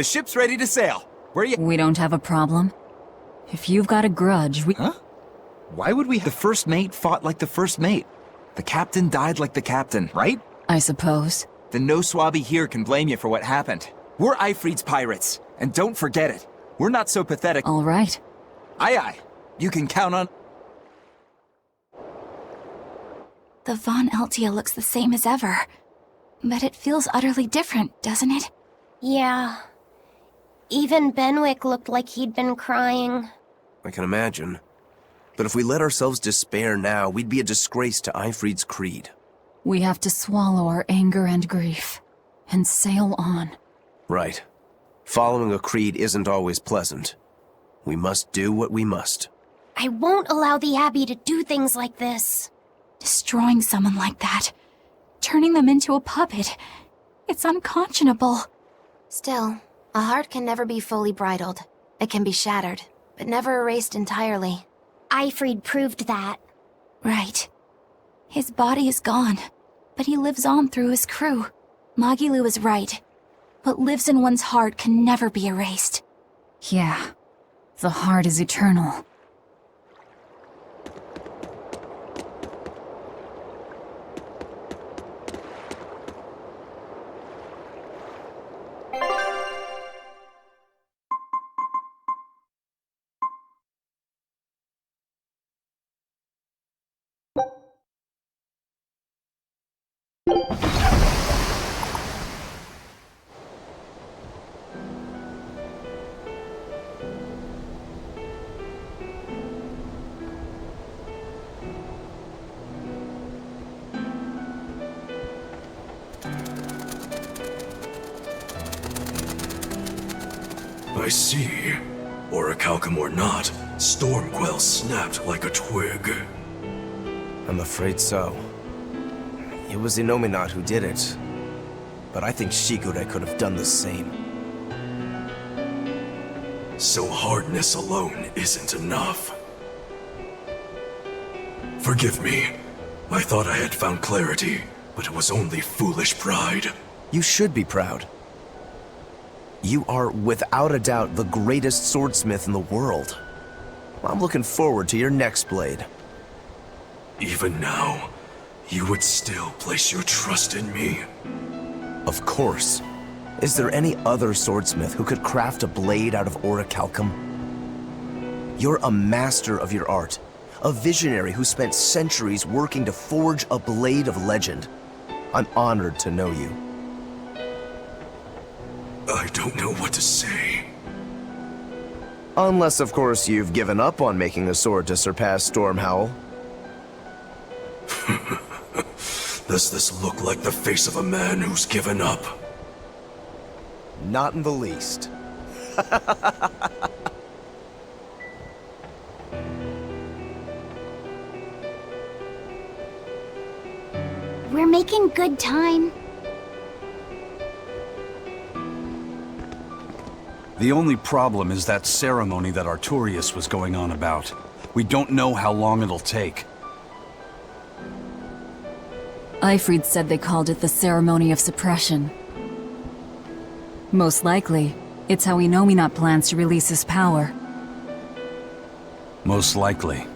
The ship's ready to sail. Where you— We don't have a problem. If you've got a grudge, we— Huh? Why would we— The first mate fought like the first mate. The captain died like the captain, right? I suppose. Then no swabby here can blame you for what happened. We're Ifrit's pirates, and don't forget it. We're not so pathetic. All right. Aye aye. You can count on— The Von Eltia looks the same as ever. But it feels utterly different, doesn't it? Yeah. Even Benwick looked like he'd been crying. I can imagine. But if we let ourselves despair now, we'd be a disgrace to Ifrit's creed. We have to swallow our anger and grief, and sail on. Right. Following a creed isn't always pleasant. We must do what we must. I won't allow the Abbey to do things like this. Destroying someone like that. Turning them into a puppet. It's unconscionable. Still, a heart can never be fully bridled. It can be shattered, but never erased entirely. Ifrit proved that. Right. His body is gone, but he lives on through his crew. Magilu is right. What lives in one's heart can never be erased. Yeah. The heart is eternal. I see. Orichalcum or not, Stormquell snapped like a twig. I'm afraid so. It was Inominat who did it. But I think Shigure could have done the same. So hardness alone isn't enough. Forgive me. I thought I had found clarity, but it was only foolish pride. You should be proud. You are, without a doubt, the greatest swordsmith in the world. I'm looking forward to your next blade. Even now, you would still place your trust in me? Of course. Is there any other swordsmith who could craft a blade out of orichalcum? You're a master of your art, a visionary who spent centuries working to forge a blade of legend. I'm honored to know you. I don't know what to say. Unless, of course, you've given up on making a sword to surpass Stormhowl. Does this look like the face of a man who's given up? Not in the least. We're making good time. The only problem is that ceremony that Arturius was going on about. We don't know how long it'll take. Ifrit said they called it the Ceremony of Suppression. Most likely, it's how Inominat plans to release his power. Most likely.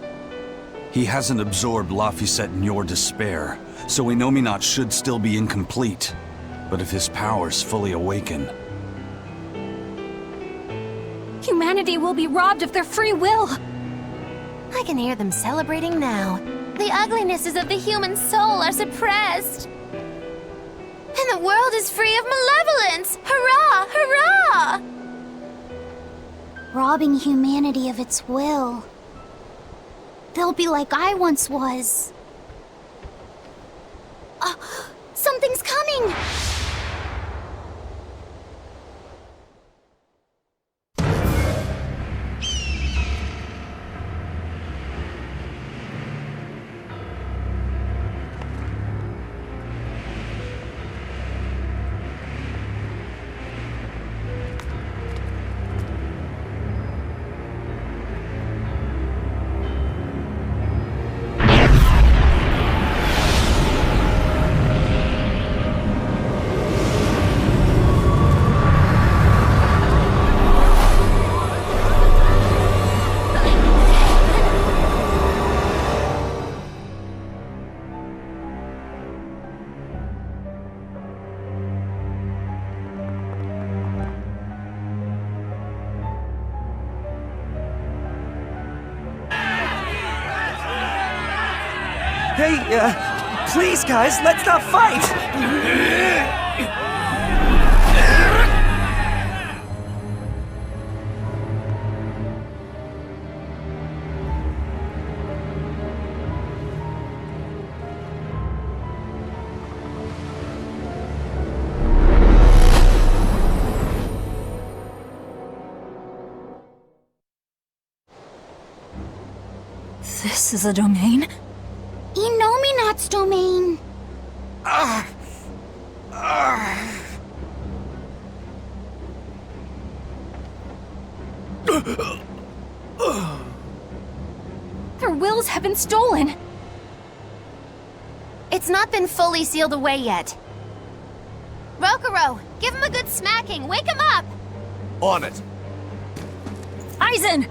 He hasn't absorbed Laphicet in your despair, so Inominat should still be incomplete. But if his powers fully awaken... Humanity will be robbed of their free will! I can hear them celebrating now. The uglinesses of the human soul are suppressed. And the world is free of malevolence! Hurrah! Hurrah! Robbing humanity of its will. They'll be like I once was. Something's coming! okay? Please, guys, let's not fight! This is a domain? Inominat's domain. Their wills have been stolen. It's not been fully sealed away yet. Rokuro, give him a good smacking. Wake him up! On it. Aizen!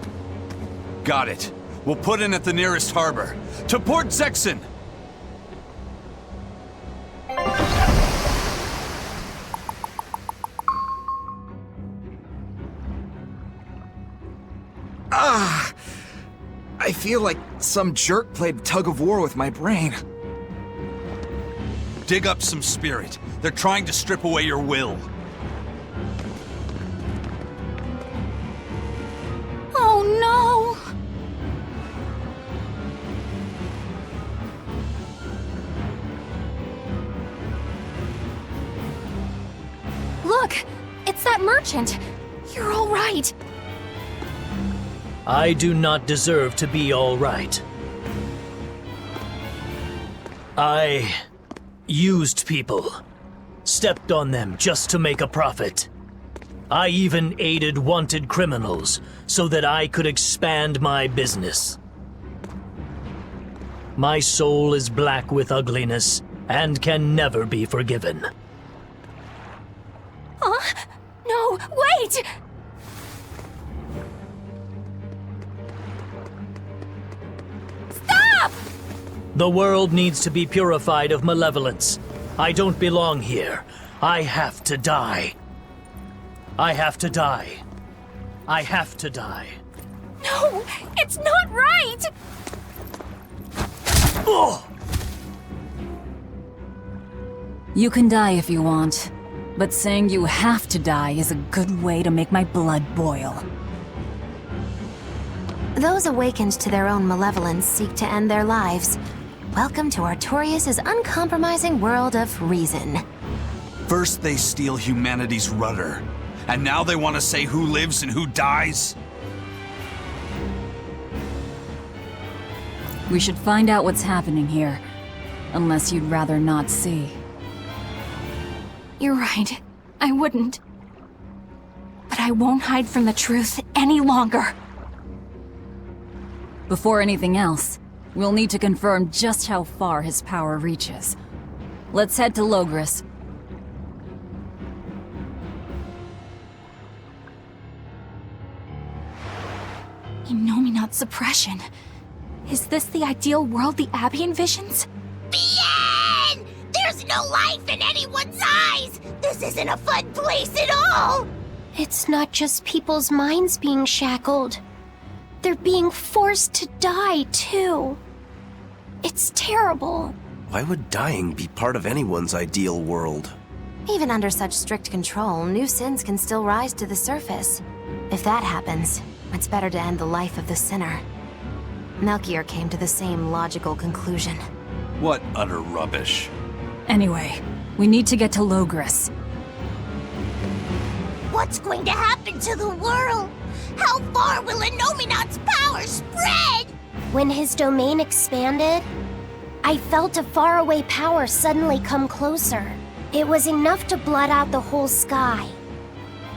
Got it. We'll put in at the nearest harbor. To Port Zexin! I feel like some jerk played tug of war with my brain. Dig up some spirit. They're trying to strip away your will. Oh no! Look! It's that merchant! You're all right! I do not deserve to be all right. I used people, stepped on them just to make a profit. I even aided wanted criminals so that I could expand my business. My soul is black with ugliness and can never be forgiven. No, wait! Stop! The world needs to be purified of malevolence. I don't belong here. I have to die. I have to die. I have to die. No, it's not right! Oh! You can die if you want, but saying you have to die is a good way to make my blood boil. Those awakened to their own malevolence seek to end their lives. Welcome to Artorias' uncompromising world of reason. First they steal humanity's rudder, and now they want to say who lives and who dies? We should find out what's happening here, unless you'd rather not see. You're right, I wouldn't. But I won't hide from the truth any longer. Before anything else, we'll need to confirm just how far his power reaches. Let's head to Logris. Inominat suppression. Is this the ideal world the Abbey envisions? Bien! There's no life in anyone's eyes! This isn't a fun place at all! It's not just people's minds being shackled. They're being forced to die, too. It's terrible. Why would dying be part of anyone's ideal world? Even under such strict control, new sins can still rise to the surface. If that happens, it's better to end the life of the sinner. Melchior came to the same logical conclusion. What utter rubbish. Anyway, we need to get to Logris. What's going to happen to the world? How far will Inominat's power spread? When his domain expanded, I felt a faraway power suddenly come closer. It was enough to blot out the whole sky.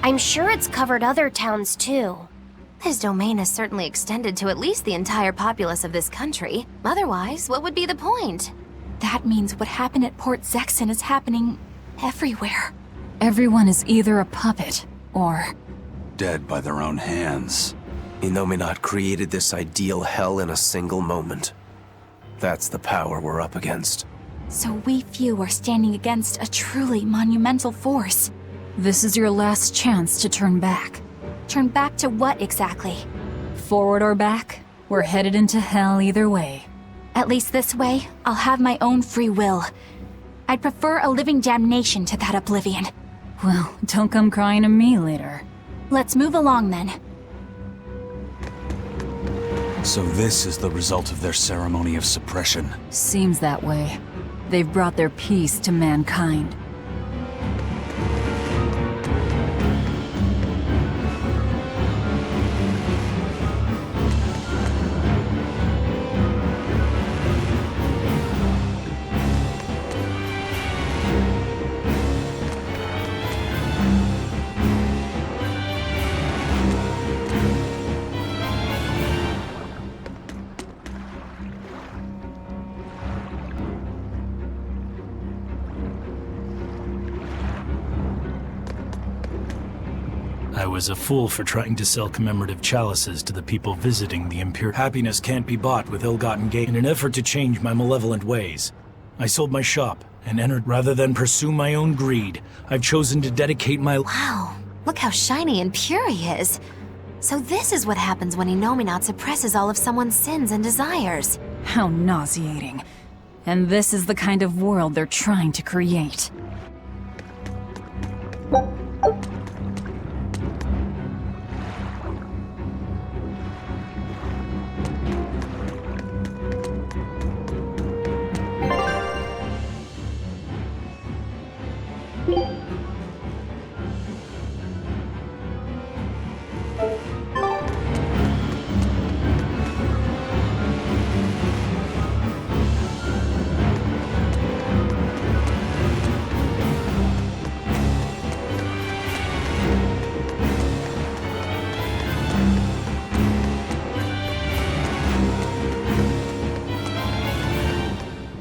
I'm sure it's covered other towns too. His domain has certainly extended to at least the entire populace of this country. Otherwise, what would be the point? That means what happened at Port Zexin is happening everywhere. Everyone is either a puppet, or... Dead by their own hands. Inominat created this ideal hell in a single moment. That's the power we're up against. So we few are standing against a truly monumental force. This is your last chance to turn back. Turn back to what exactly? Forward or back, we're headed into hell either way. At least this way, I'll have my own free will. I'd prefer a living damnation to that oblivion. Well, don't come crying to me later. Let's move along then. So this is the result of their ceremony of suppression. Seems that way. They've brought their peace to mankind. I was a fool for trying to sell commemorative chalices to the people visiting the Imperial. Happiness can't be bought with ill-gotten gain. In an effort to change my malevolent ways, I sold my shop and entered. Rather than pursue my own greed, I've chosen to dedicate my... Wow, look how shiny and pure he is. So this is what happens when Innominat suppresses all of someone's sins and desires. How nauseating. And this is the kind of world they're trying to create.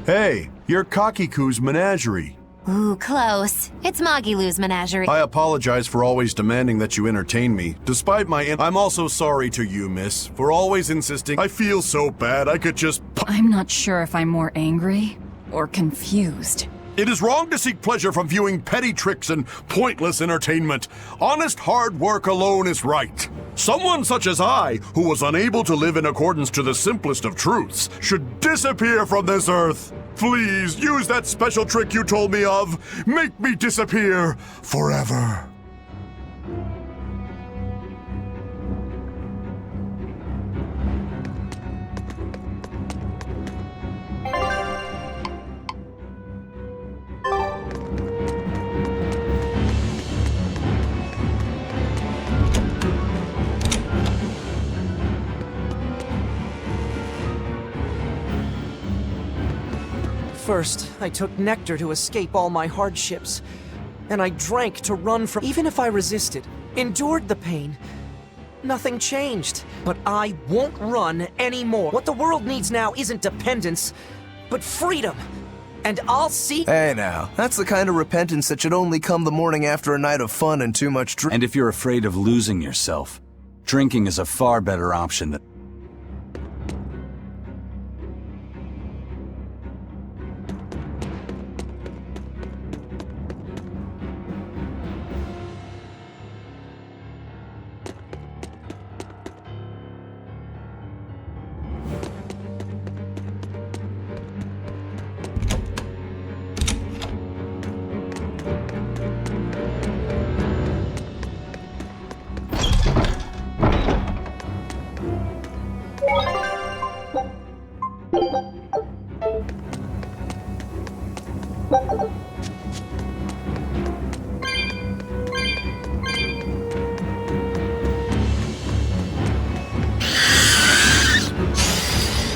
Hey, you're Kakiku's menagerie. Ooh, close. It's Magilu's menagerie. I apologize for always demanding that you entertain me, despite I'm also sorry to you, miss, for always insisting. I feel so bad I could just... I'm not sure if I'm more angry or confused. It is wrong to seek pleasure from viewing petty tricks and pointless entertainment. Honest hard work alone is right. Someone such as I, who was unable to live in accordance to the simplest of truths, should disappear from this earth. Please, use that special trick you told me of. Make me disappear forever. First, I took nectar to escape all my hardships. And I drank to run from... Even if I resisted, endured the pain, nothing changed. But I won't run anymore. What the world needs now isn't dependence, but freedom. And I'll seek... Hey now, that's the kind of repentance that should only come the morning after a night of fun and too much drink. And if you're afraid of losing yourself, drinking is a far better option than...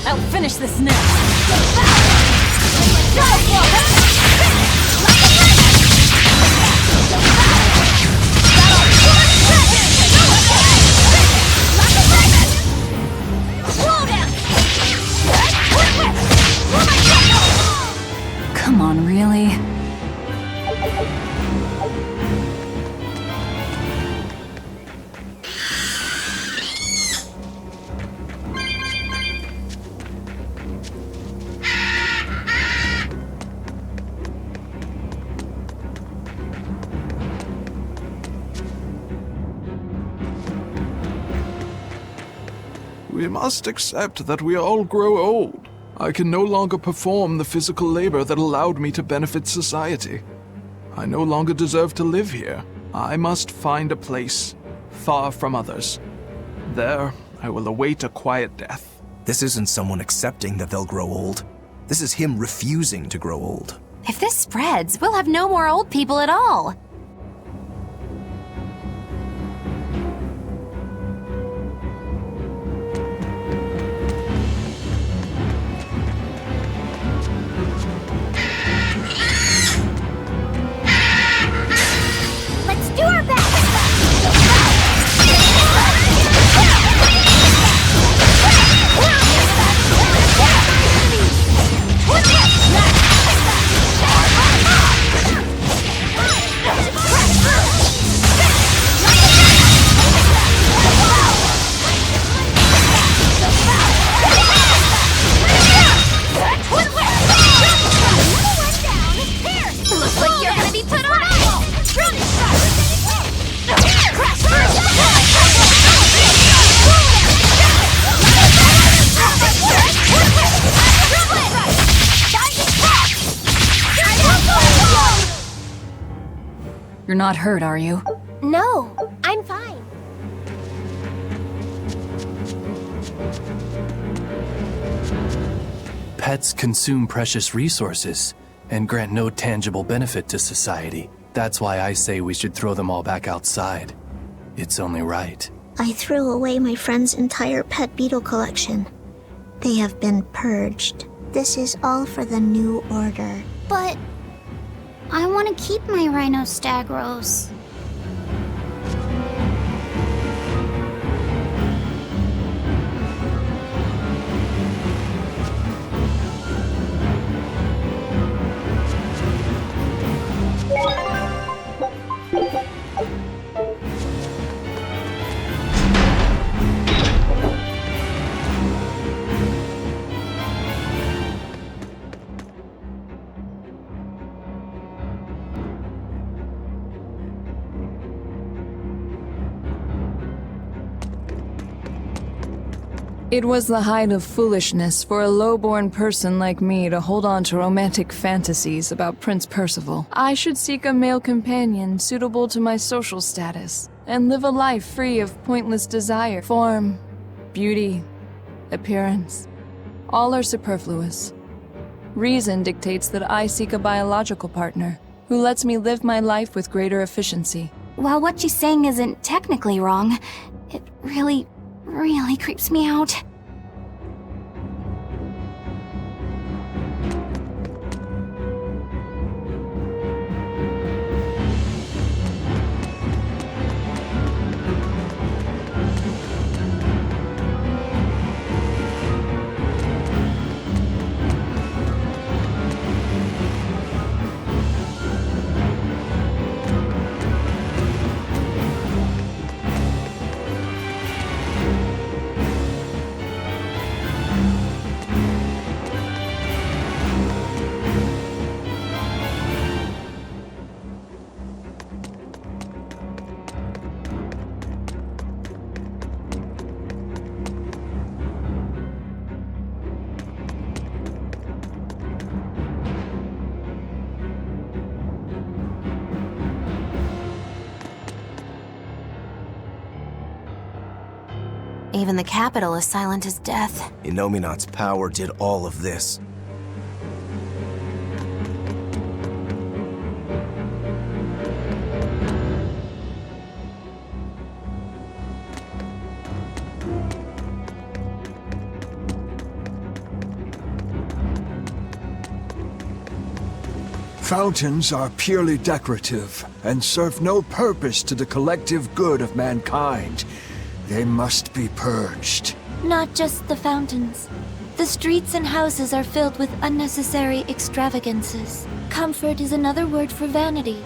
I'll finish this now. Come on, really? We must accept that we all grow old. I can no longer perform the physical labor that allowed me to benefit society. I no longer deserve to live here. I must find a place far from others. There, I will await a quiet death. This isn't someone accepting that they'll grow old. This is him refusing to grow old. If this spreads, we'll have no more old people at all. Let's do our best! Looks like you're gonna be put on ice! You're not hurt, are you? No, I'm fine. Pets consume precious resources and grant no tangible benefit to society. That's why I say we should throw them all back outside. It's only right. I threw away my friend's entire pet beetle collection. They have been purged. This is all for the new order. But I want to keep my rhinostagros. It was the height of foolishness for a low-born person like me to hold on to romantic fantasies about Prince Percival. I should seek a male companion suitable to my social status, and live a life free of pointless desire. Form, beauty, appearance, all are superfluous. Reason dictates that I seek a biological partner, who lets me live my life with greater efficiency. While what she's saying isn't technically wrong, it really creeps me out. Even the capital is silent as death. Inominat's power did all of this. Fountains are purely decorative and serve no purpose to the collective good of mankind. They must be purged. Not just the fountains. The streets and houses are filled with unnecessary extravagances. Comfort is another word for vanity.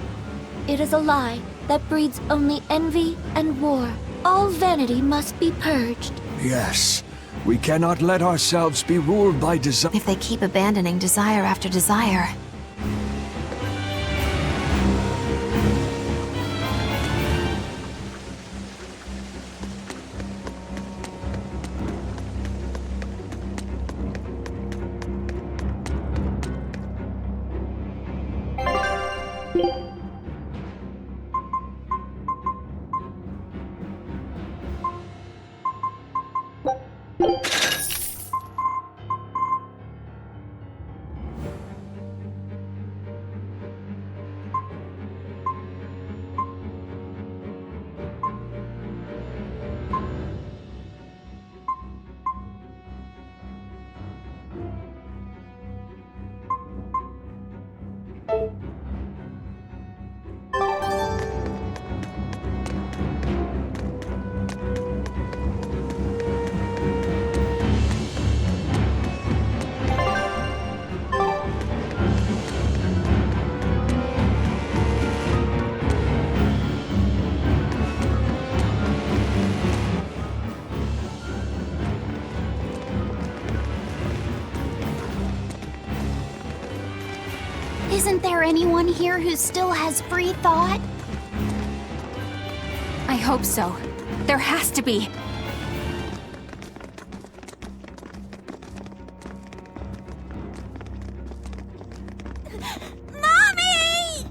It is a lie that breeds only envy and war. All vanity must be purged. Yes, we cannot let ourselves be ruled by desire. If they keep abandoning desire after desire, Isn't there anyone here who still has free thought? I hope so. There has to be. Mommy!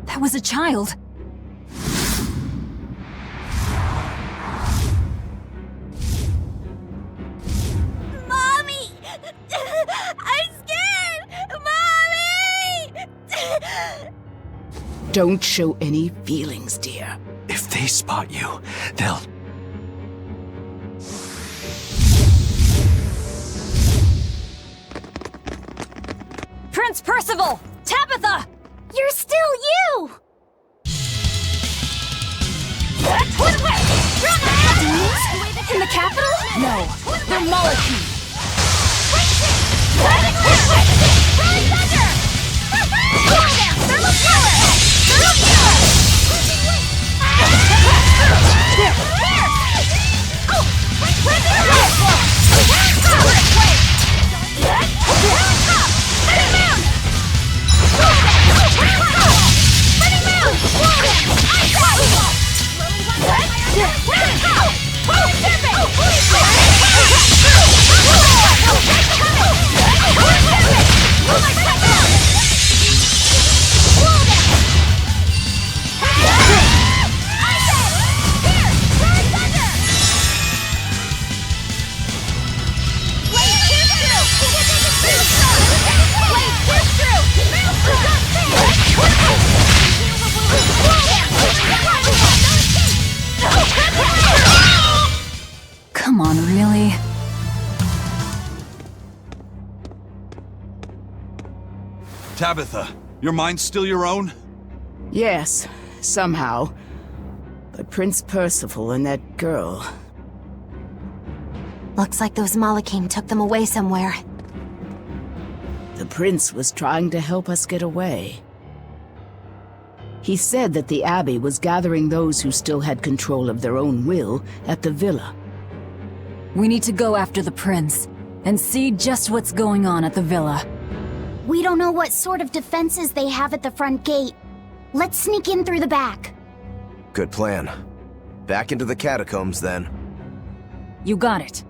That was a child. Mommy! I'm scared! Mommy! Don't show any feelings, dear. If they spot you, they'll... Prince Percival! Tabitha! You're still you! In the capital? No, they're Malachim. Come on, really? Tabitha, your mind's still your own? Yes, somehow. But Prince Percival and that girl... Looks like those Malachim took them away somewhere. The prince was trying to help us get away. He said that the Abbey was gathering those who still had control of their own will at the villa. We need to go after the prince and see just what's going on at the villa. We don't know what sort of defenses they have at the front gate. Let's sneak in through the back. Good plan. Back into the catacombs, then. You got it.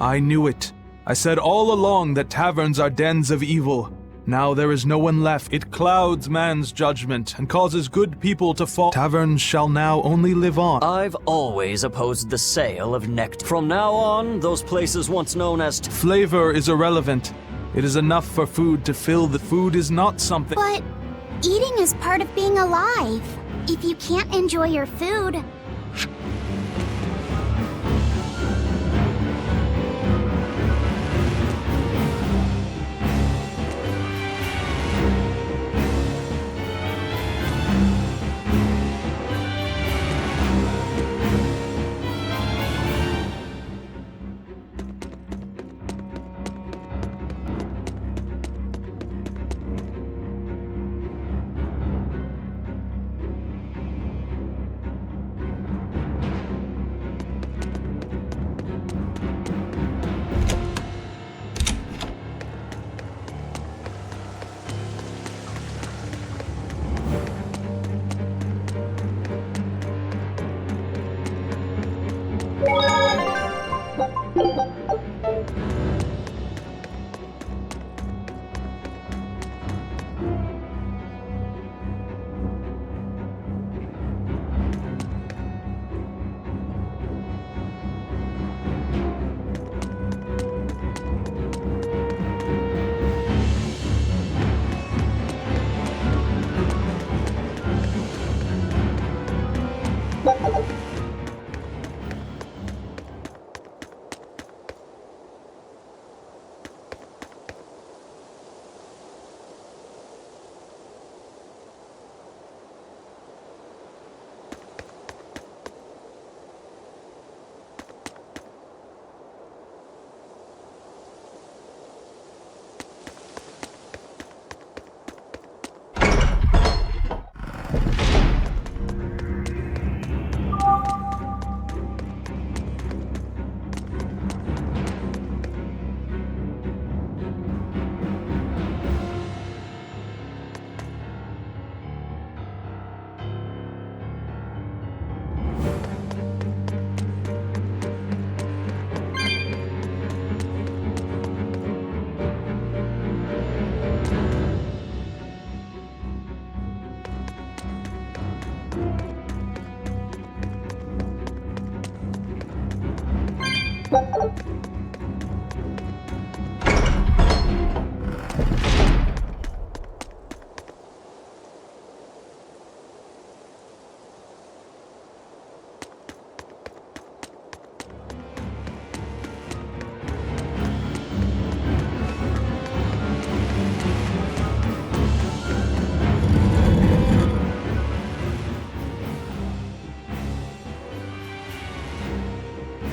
I knew it. I said all along that taverns are dens of evil. Now there is no one left. It clouds man's judgment and causes good people to fall. Taverns shall now only live on. I've always opposed the sale of nectar. From now on, those places once known as... Flavor is irrelevant. It is enough for food to fill the food is not something. But eating is part of being alive. If you can't enjoy your food...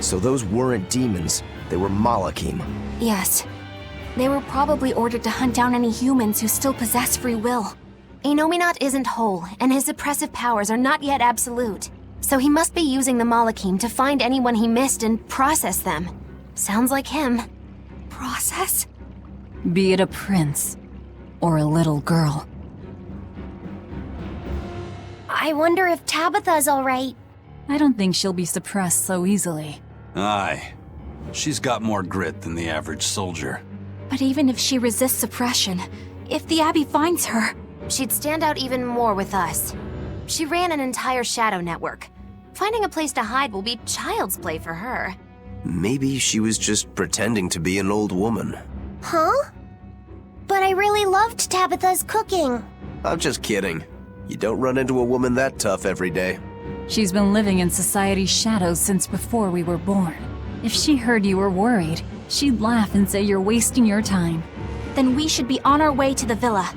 So those weren't demons, they were Malachim. Yes. They were probably ordered to hunt down any humans who still possess free will. Inominat isn't whole, and his suppressive powers are not yet absolute. So he must be using the Malachim to find anyone he missed and process them. Sounds like him. Process? Be it a prince or a little girl. I wonder if Tabitha's alright. I don't think she'll be suppressed so easily. Aye. She's got more grit than the average soldier. But even if she resists suppression, if the Abbey finds her... She'd stand out even more with us. She ran an entire shadow network. Finding a place to hide will be child's play for her. Maybe she was just pretending to be an old woman. Huh? But I really loved Tabitha's cooking. I'm just kidding. You don't run into a woman that tough every day. She's been living in society's shadows since before we were born. If she heard you were worried, she'd laugh and say you're wasting your time. Then we should be on our way to the villa.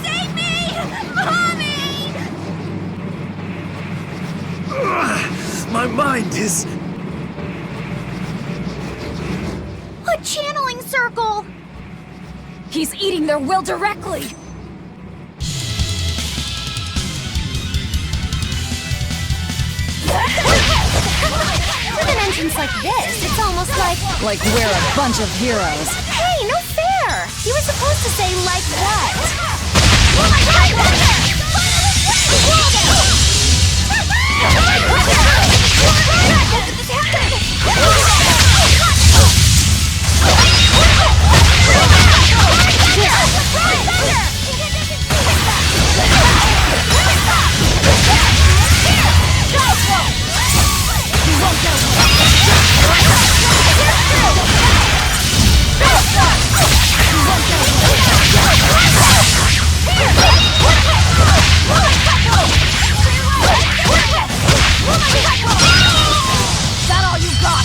Save me! Mommy! My mind is... A channeling circle! He's eating their will directly! With an entrance like this, it's almost like... Like we're a bunch of heroes. Hey, no fair! You were supposed to say, like what? Is that all you got?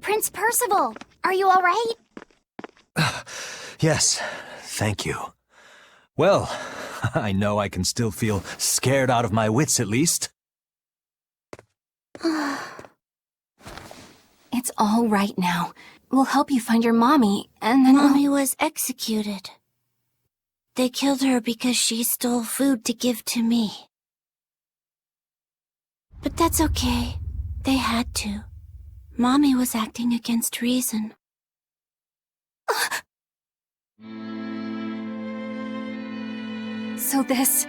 Prince Percival, are you all right? Yes, thank you. Well, I know I can still feel scared out of my wits at least. It's all right now. We'll help you find your mommy, and then Mommy was executed. They killed her because she stole food to give to me. But that's okay. They had to. Mommy was acting against reason. So this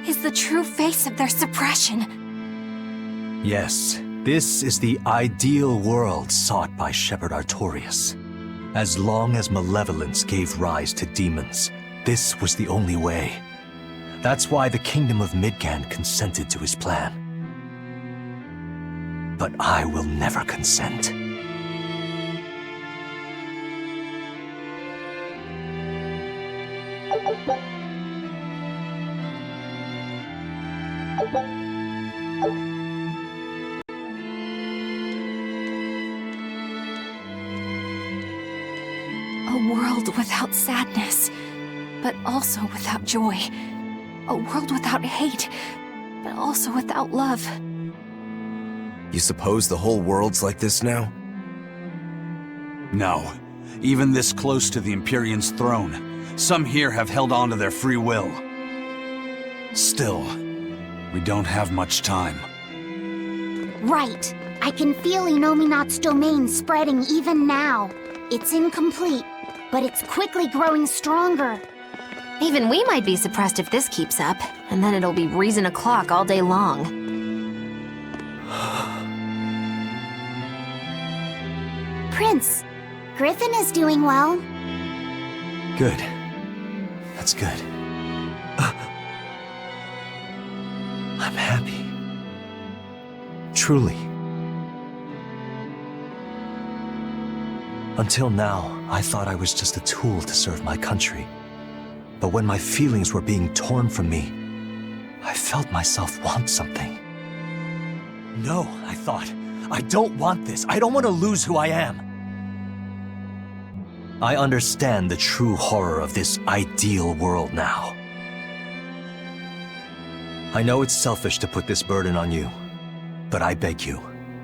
is the true face of their suppression. Yes, this is the ideal world sought by Shepherd Artorias. As long as malevolence gave rise to demons, this was the only way. That's why the Kingdom of Midgand consented to his plan. But I will never consent. A world without sadness, but also without joy. A world without hate, but also without love. You suppose the whole world's like this now? No. Even this close to the Empyrean's throne, some here have held on to their free will. Still, we don't have much time. Right. I can feel Inominat's domain spreading even now. It's incomplete, but it's quickly growing stronger. Even we might be suppressed if this keeps up, and then it'll be reason o'clock all day long. Prince, Griffin is doing well. Good. That's good. I'm happy. Truly. Until now, I thought I was just a tool to serve my country. But when my feelings were being torn from me, I felt myself want something. No, I thought. I don't want this. I don't want to lose who I am. I understand the true horror of this ideal world now. I know it's selfish to put this burden on you, but I beg you,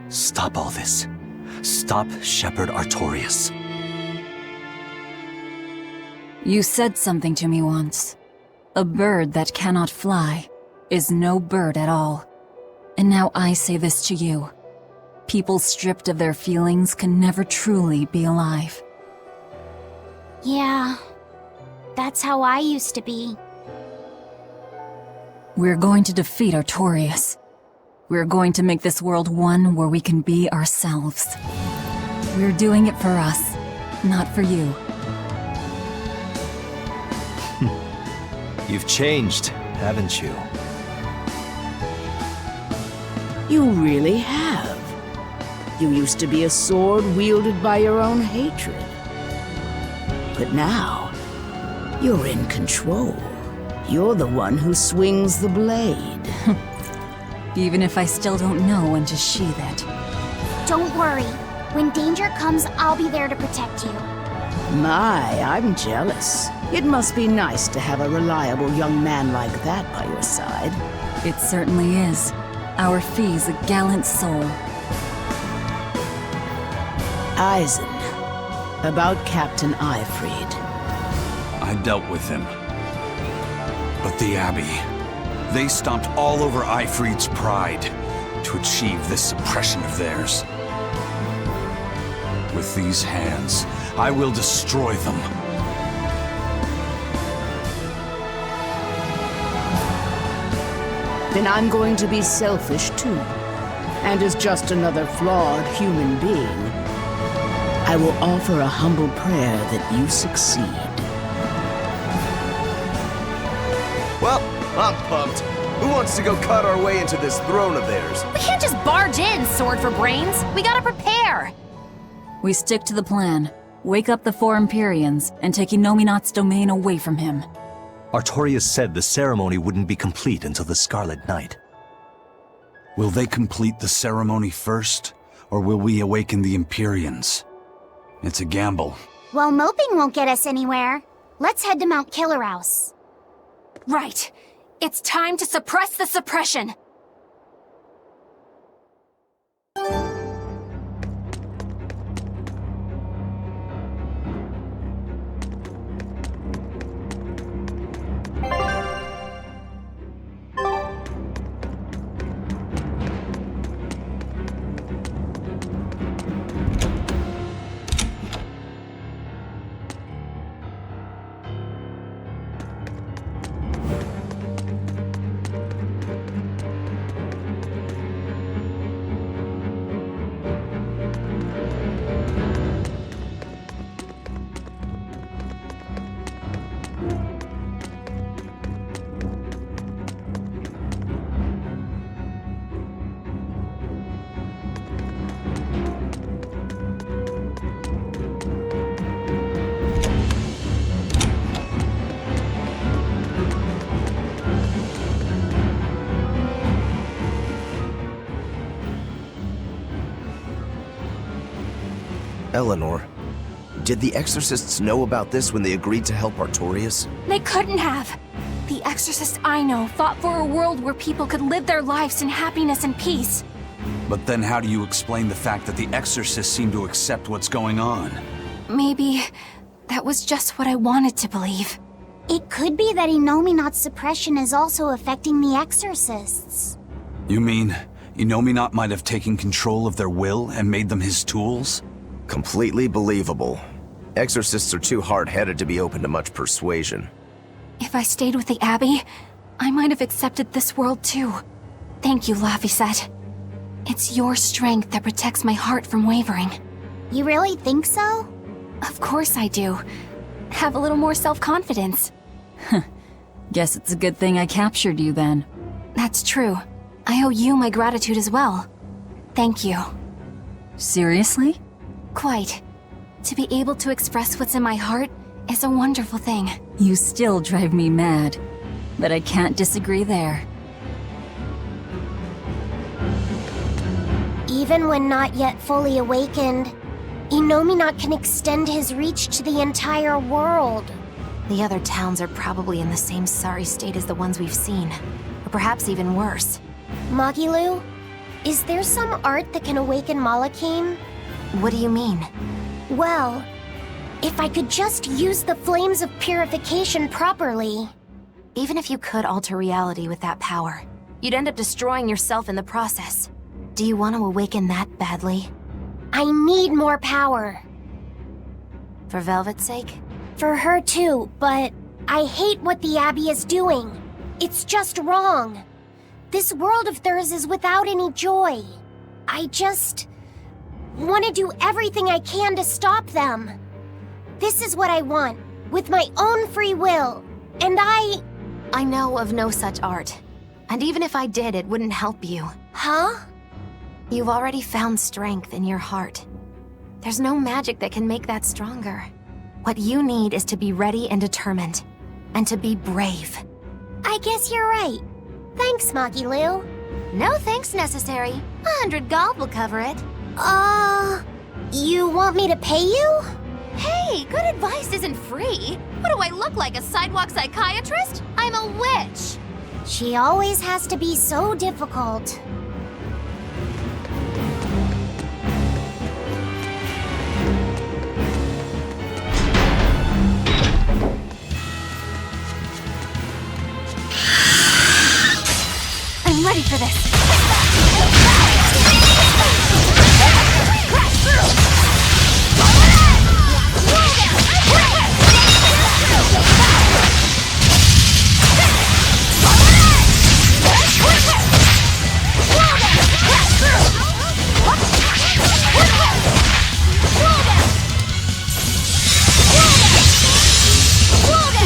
stop all this. Stop Shepherd Artorias. You said something to me once. A bird that cannot fly is no bird at all. And now I say this to you. People stripped of their feelings can never truly be alive. Yeah, that's how I used to be. We're going to defeat Artorias. We're going to make this world one where we can be ourselves. We're doing it for us, not for you. You've changed, haven't you? You really have. You used to be a sword wielded by your own hatred. But now, you're in control. You're the one who swings the blade. Even if I still don't know when to sheathe it. Don't worry. When danger comes, I'll be there to protect you. My, I'm jealous. It must be nice to have a reliable young man like that by your side. It certainly is. Our fee's a gallant soul. Eisen, about Captain Ifrid. I dealt with him. But the Abbey, they stomped all over Ifrid's pride to achieve this suppression of theirs. With these hands, I will destroy them. Then I'm going to be selfish too. And as just another flawed human being, I will offer a humble prayer that you succeed. Well, I'm pumped. Who wants to go cut our way into this throne of theirs? We can't just barge in, sword for brains. We gotta prepare. We stick to the plan. Wake up the four Empyreans and take Inominat's domain away from him. Artorias said the ceremony wouldn't be complete until the Scarlet Night. Will they complete the ceremony first, or will we awaken the Empyreans? It's a gamble. Well, moping won't get us anywhere. Let's head to Mount Killerhouse. Right. It's time to suppress the suppression. Eleanor, did the Exorcists know about this when they agreed to help Artorias? They couldn't have. The exorcists I know fought for a world where people could live their lives in happiness and peace. But then how do you explain the fact that the Exorcists seem to accept what's going on? Maybe that was just what I wanted to believe. It could be that Inominat's suppression is also affecting the Exorcists. You mean Inominat might have taken control of their will and made them his tools? Completely believable. Exorcists are too hard-headed to be open to much persuasion. If I stayed with the Abbey, I might have accepted this world too. Thank you, Laphicet. It's your strength that protects my heart from wavering. You really think so? Of course I do. Have a little more self-confidence. Guess it's a good thing I captured you then. That's true. I owe you my gratitude as well. Thank you. Seriously? Quite. To be able to express what's in my heart is a wonderful thing. You still drive me mad, but I can't disagree there. Even when not yet fully awakened, Innominat can extend his reach to the entire world. The other towns are probably in the same sorry state as the ones we've seen, or perhaps even worse. Magilu, is there some art that can awaken Malachim? What do you mean? Well, if I could just use the flames of purification properly. Even if you could alter reality with that power, you'd end up destroying yourself in the process. Do you want to awaken that badly? I need more power. For Velvet's sake? For her too, but I hate what the Abbey is doing. It's just wrong. This world of theirs is without any joy. I just want to do everything I can to stop them. This is what I want, with my own free will, and I know of no such art. And even if I did, it wouldn't help you. Huh? You've already found strength in your heart. There's no magic that can make that stronger. What you need is to be ready and determined, and to be brave. I guess you're right. Thanks, Magilu. No thanks necessary. 100 gold will cover it. You want me to pay you? Hey, good advice isn't free. What do I look like, a sidewalk psychiatrist? I'm a witch. She always has to be so difficult. I'm ready for this.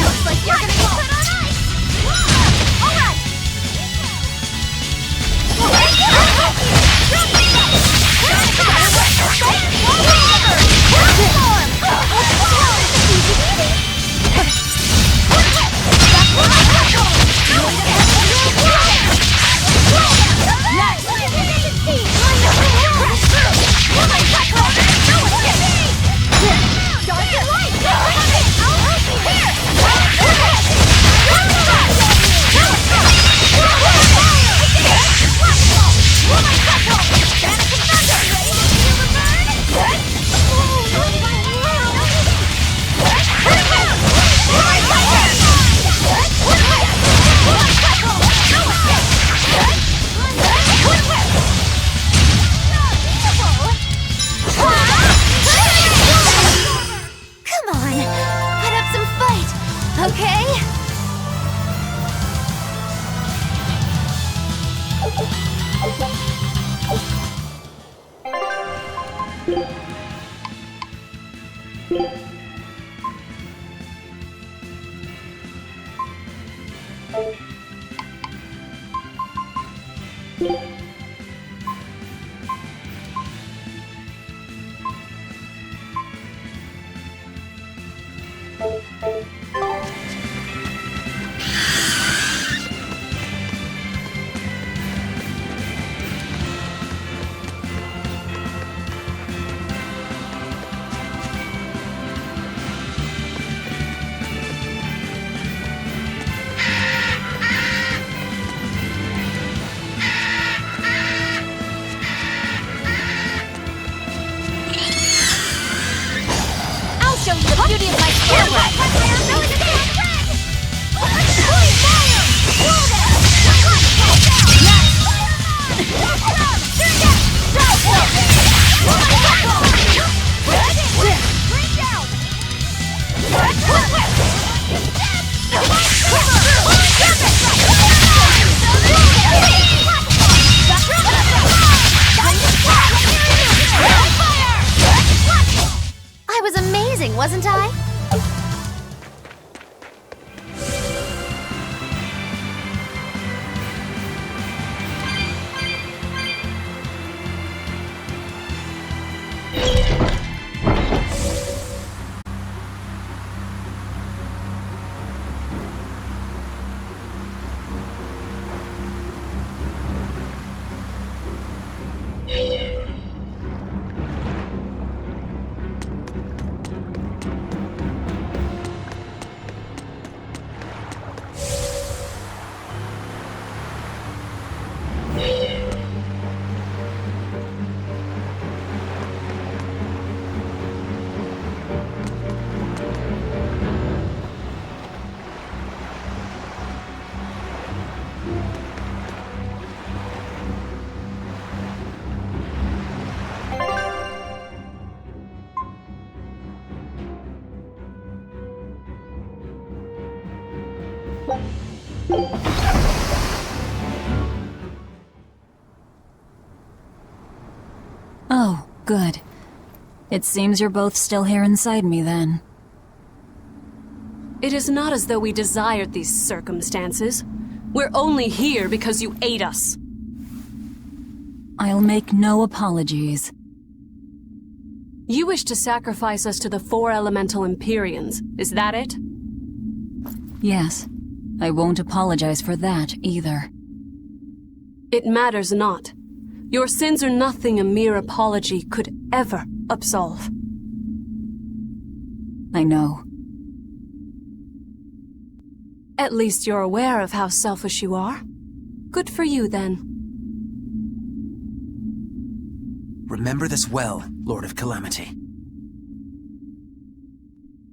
Looks like you're gonna be put on ice. All right. wasn't I? Oh, good. It seems you're both still here inside me, then. It is not as though we desired these circumstances. We're only here because you ate us. I'll make no apologies. You wish to sacrifice us to the 4 elemental Empyreans, is that it? Yes. I won't apologize for that, either. It matters not. Your sins are nothing a mere apology could ever absolve. I know. At least you're aware of how selfish you are. Good for you, then. Remember this well, Lord of Calamity.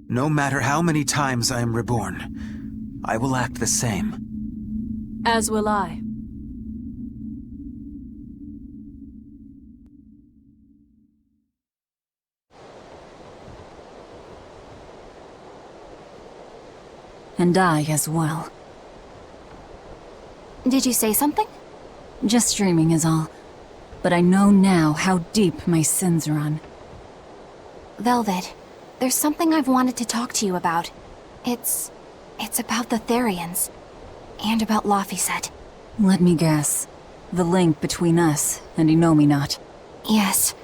No matter how many times I am reborn, I will act the same. As will I. And I as well. Did you say something? Just dreaming is all. But I know now how deep my sins run. Velvet, there's something I've wanted to talk to you about. It's about the Therians. And about Laphicet. Let me guess. The link between us and Innominat. Yes.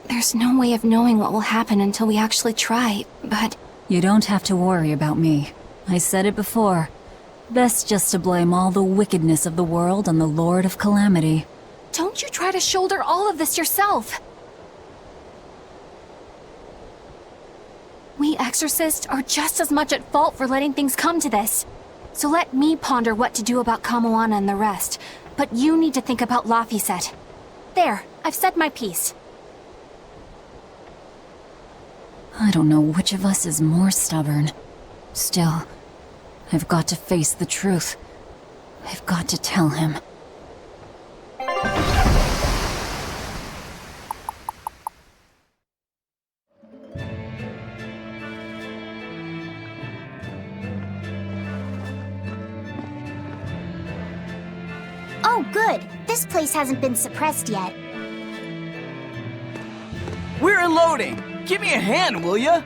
There's no way of knowing what will happen until we actually try, but... You don't have to worry about me. I said it before. Best just to blame all the wickedness of the world on the Lord of Calamity. Don't you try to shoulder all of this yourself! We exorcists are just as much at fault for letting things come to this. So let me ponder what to do about Kamoana and the rest, but you need to think about Laphicet. There, I've said my piece. I don't know which of us is more stubborn. Still, I've got to face the truth. I've got to tell him. Oh, good. This place hasn't been suppressed yet. We're unloading! Give me a hand, will ya?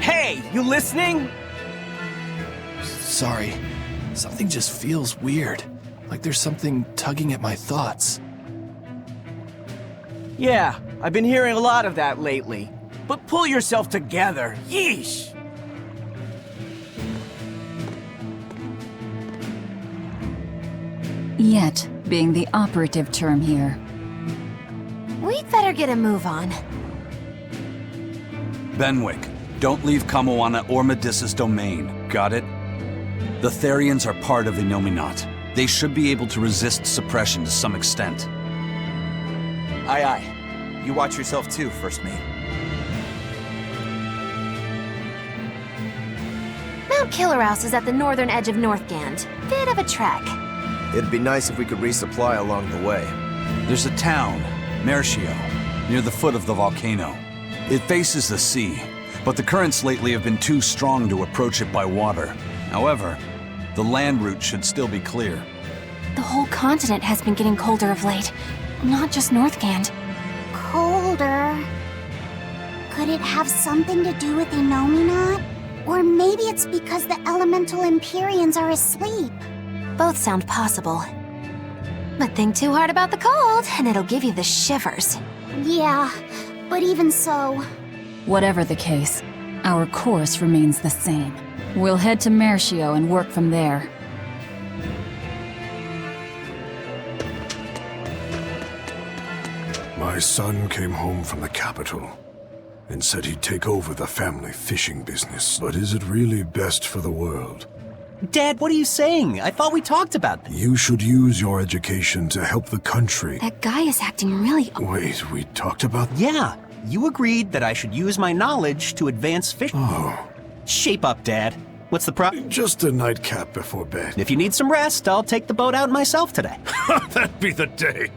Hey, you listening? Sorry. Something just feels weird. Like there's something tugging at my thoughts. Yeah, I've been hearing a lot of that lately. But pull yourself together. Yeesh! Yet being the operative term here. We'd better get a move on. Benwick, don't leave Kamoana or Medissa's domain. Got it? The Therians are part of Innominat. They should be able to resist suppression to some extent. Aye, aye. You watch yourself too, First Mate. Mount Killerhouse is at the northern edge of Northgand. Bit of a trek. It'd be nice if we could resupply along the way. There's a town, Mercio, near the foot of the volcano. It faces the sea, but the currents lately have been too strong to approach it by water. However, the land route should still be clear. The whole continent has been getting colder of late. not just Northgand. Colder. Could it have something to do with Inominat? Or maybe it's because the elemental Empyreans are asleep. Both sound possible. But think too hard about the cold, and it'll give you the shivers. Yeah, but even so... Whatever the case, our course remains the same. We'll head to Mercio and work from there. My son came home from the capital and said he'd take over the family fishing business. But is it really best for the world? Dad, what are you saying? I thought we talked about this. You should use your education to help the country. That guy is acting really... Wait, we talked about... Yeah, you agreed that I should use my knowledge to advance fishing. Oh. Shape up, Dad. What's the problem? Just a nightcap before bed. If you need some rest, I'll take the boat out myself today. That'd be the day.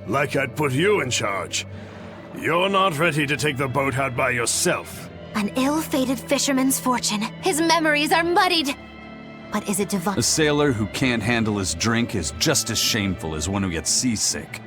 Like I'd put you in charge. You're not ready to take the boat out by yourself. An ill-fated fisherman's fortune. His memories are muddied. But is it divine? A sailor who can't handle his drink is just as shameful as one who gets seasick.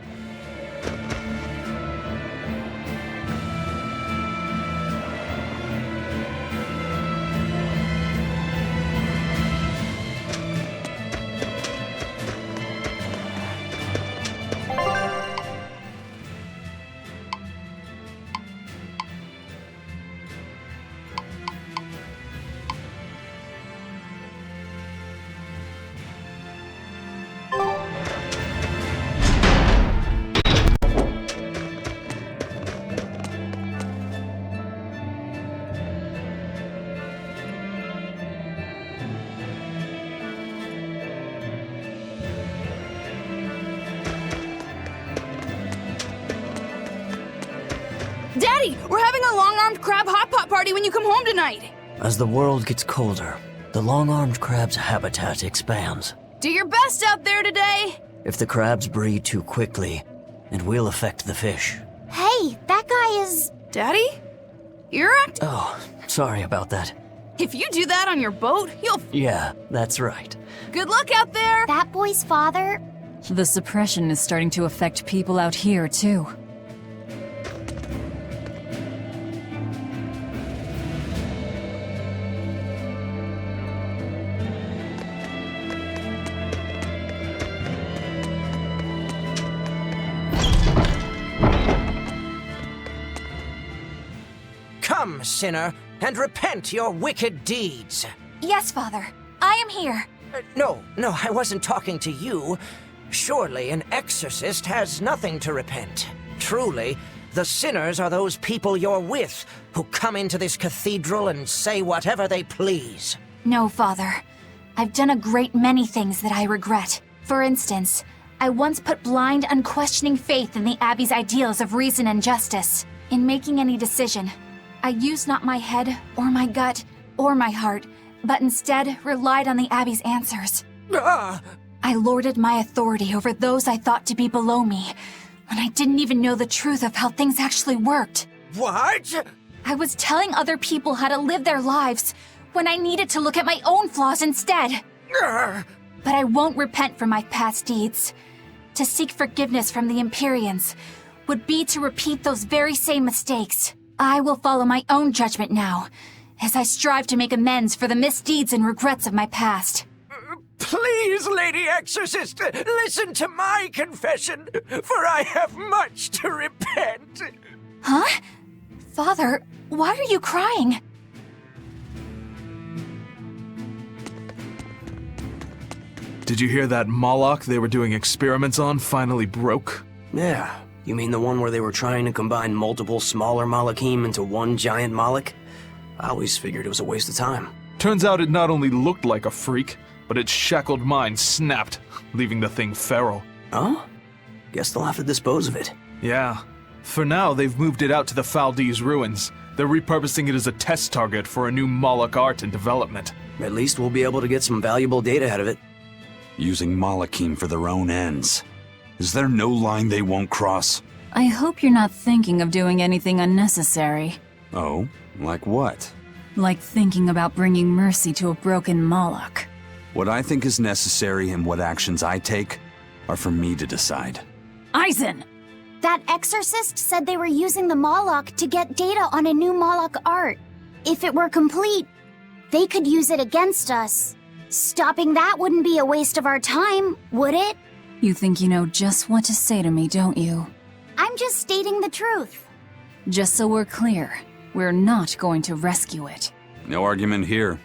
Daddy, we're having a long-armed crab hot pot party when you come home tonight. As the world gets colder, the long-armed crab's habitat expands. Do your best out there today. If the crabs breed too quickly, it will affect the fish. Hey, that guy is... Daddy? You're act... Oh, sorry about that. If you do that on your boat, you'll... Yeah, that's right. Good luck out there! That boy's father... The suppression is starting to affect people out here, too. Come, sinner, and repent your wicked deeds. Yes, Father. I am here. No, I wasn't talking to you. Surely an exorcist has nothing to repent. Truly, the sinners are those people you're with, who come into this cathedral and say whatever they please. No, Father. I've done a great many things that I regret. For instance, I once put blind, unquestioning faith in the Abbey's ideals of reason and justice. In making any decision, I used not my head, or my gut, or my heart, but instead relied on the Abbey's answers. I lorded my authority over those I thought to be below me, when I didn't even know the truth of how things actually worked. What? I was telling other people how to live their lives, when I needed to look at my own flaws instead. But I won't repent for my past deeds. To seek forgiveness from the Empyreans would be to repeat those very same mistakes. I will follow my own judgment now, as I strive to make amends for the misdeeds and regrets of my past. Please, Lady Exorcist, listen to my confession, for I have much to repent. Huh? Father, why are you crying? Did you hear that Moloch they were doing experiments on finally broke? Yeah. You mean the one where they were trying to combine multiple smaller Malachim into one giant Moloch? I always figured it was a waste of time. Turns out it not only looked like a freak, but its shackled mind snapped, leaving the thing feral. Oh? Guess they'll have to dispose of it. Yeah. For now, they've moved it out to the Faldees ruins. They're repurposing it as a test target for a new Moloch art and development. At least we'll be able to get some valuable data out of it. Using Malachim for their own ends. Is there no line they won't cross? I hope you're not thinking of doing anything unnecessary. Oh? Like what? Like thinking about bringing mercy to a broken Moloch. What I think is necessary and what actions I take are for me to decide. Aizen! That exorcist said they were using the Moloch to get data on a new Moloch art. If it were complete, they could use it against us. Stopping that wouldn't be a waste of our time, would it? You think you know just what to say to me, don't you? I'm just stating the truth. Just so we're clear, we're not going to rescue it. No argument here.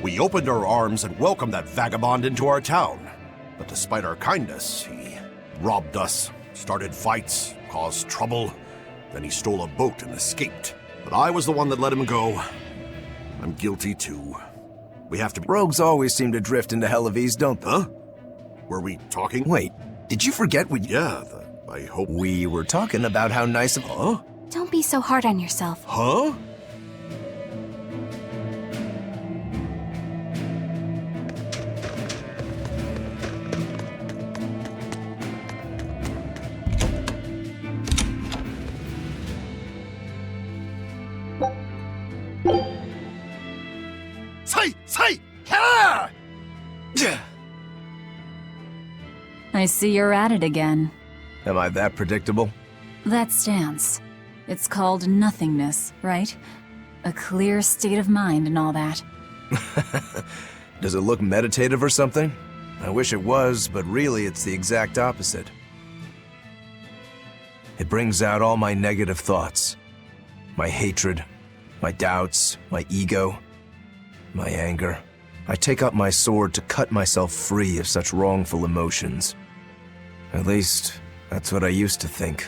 We opened our arms and welcomed that vagabond into our town. But despite our kindness, he robbed us, started fights, caused trouble. Then he stole a boat and escaped. But I was the one that let him go. I'm guilty too. We have to be— Rogues always seem to drift into Hellevese, don't they? Huh? Were we talking? Wait, did you forget what— Yeah, I hope— We were talking about how nice of— Huh? Don't be so hard on yourself. Huh? I see you're at it again. Am I that predictable? That stands. It's called nothingness, right? A clear state of mind and all that. Does it look meditative or something? I wish it was, but really it's the exact opposite. It brings out all my negative thoughts. My hatred, my doubts, my ego, my anger. I take up my sword to cut myself free of such wrongful emotions. At least, that's what I used to think.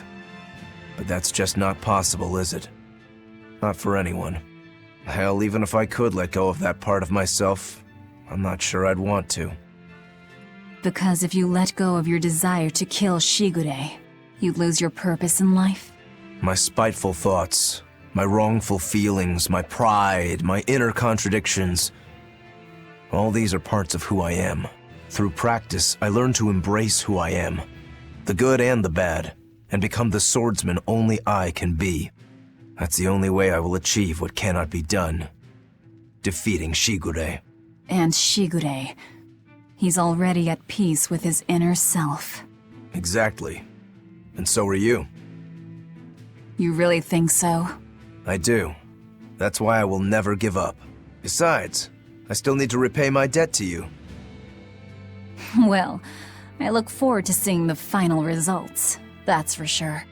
But that's just not possible, is it? Not for anyone. Hell, even if I could let go of that part of myself, I'm not sure I'd want to. Because if you let go of your desire to kill Shigure, you'd lose your purpose in life? My spiteful thoughts, my wrongful feelings, my pride, my inner contradictions. All these are parts of who I am. Through practice, I learned to embrace who I am, the good and the bad, and become the swordsman only I can be. That's the only way I will achieve what cannot be done. Defeating Shigure. And Shigure. He's already at peace with his inner self. Exactly. And so are you. You really think so? I do. That's why I will never give up. Besides, I still need to repay my debt to you. Well, I look forward to seeing the final results, that's for sure.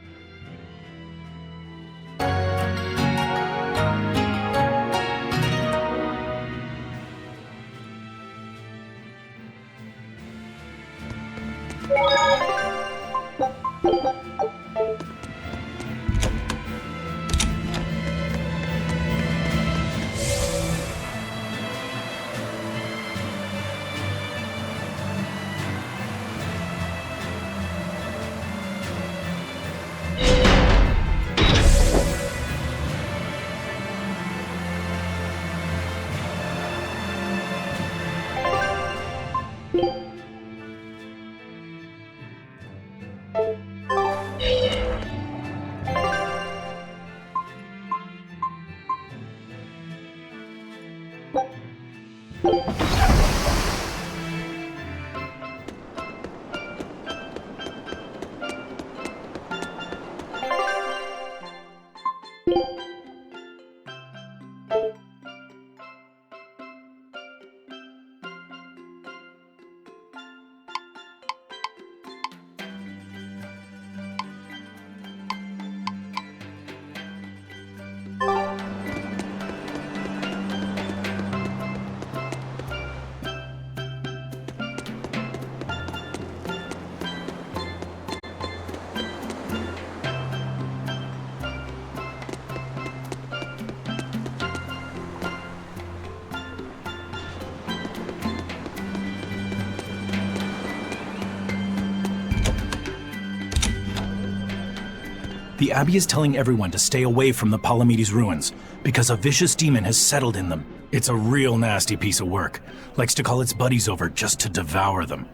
The Abbey is telling everyone to stay away from the Palamedes ruins, because a vicious demon has settled in them. It's a real nasty piece of work. Likes to call its buddies over just to devour them.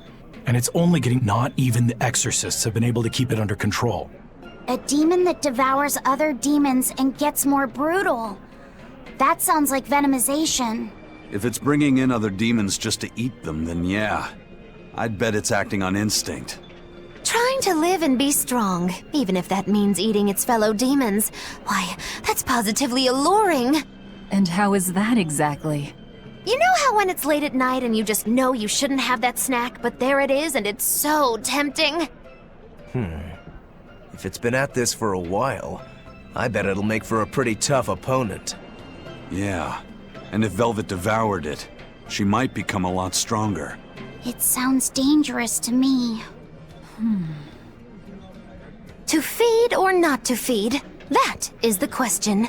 And it's only getting... Not even the exorcists have been able to keep it under control. A demon that devours other demons and gets more brutal. That sounds like venomization. If it's bringing in other demons just to eat them, then yeah. I'd bet it's acting on instinct. Trying to live and be strong, even if that means eating its fellow demons. Why, that's positively alluring. And how is that exactly? You know how when it's late at night and you just know you shouldn't have that snack, but there it is and it's so tempting? If it's been at this for a while, I bet it'll make for a pretty tough opponent. Yeah, and if Velvet devoured it, she might become a lot stronger. It sounds dangerous to me. To feed or not to feed? That is the question.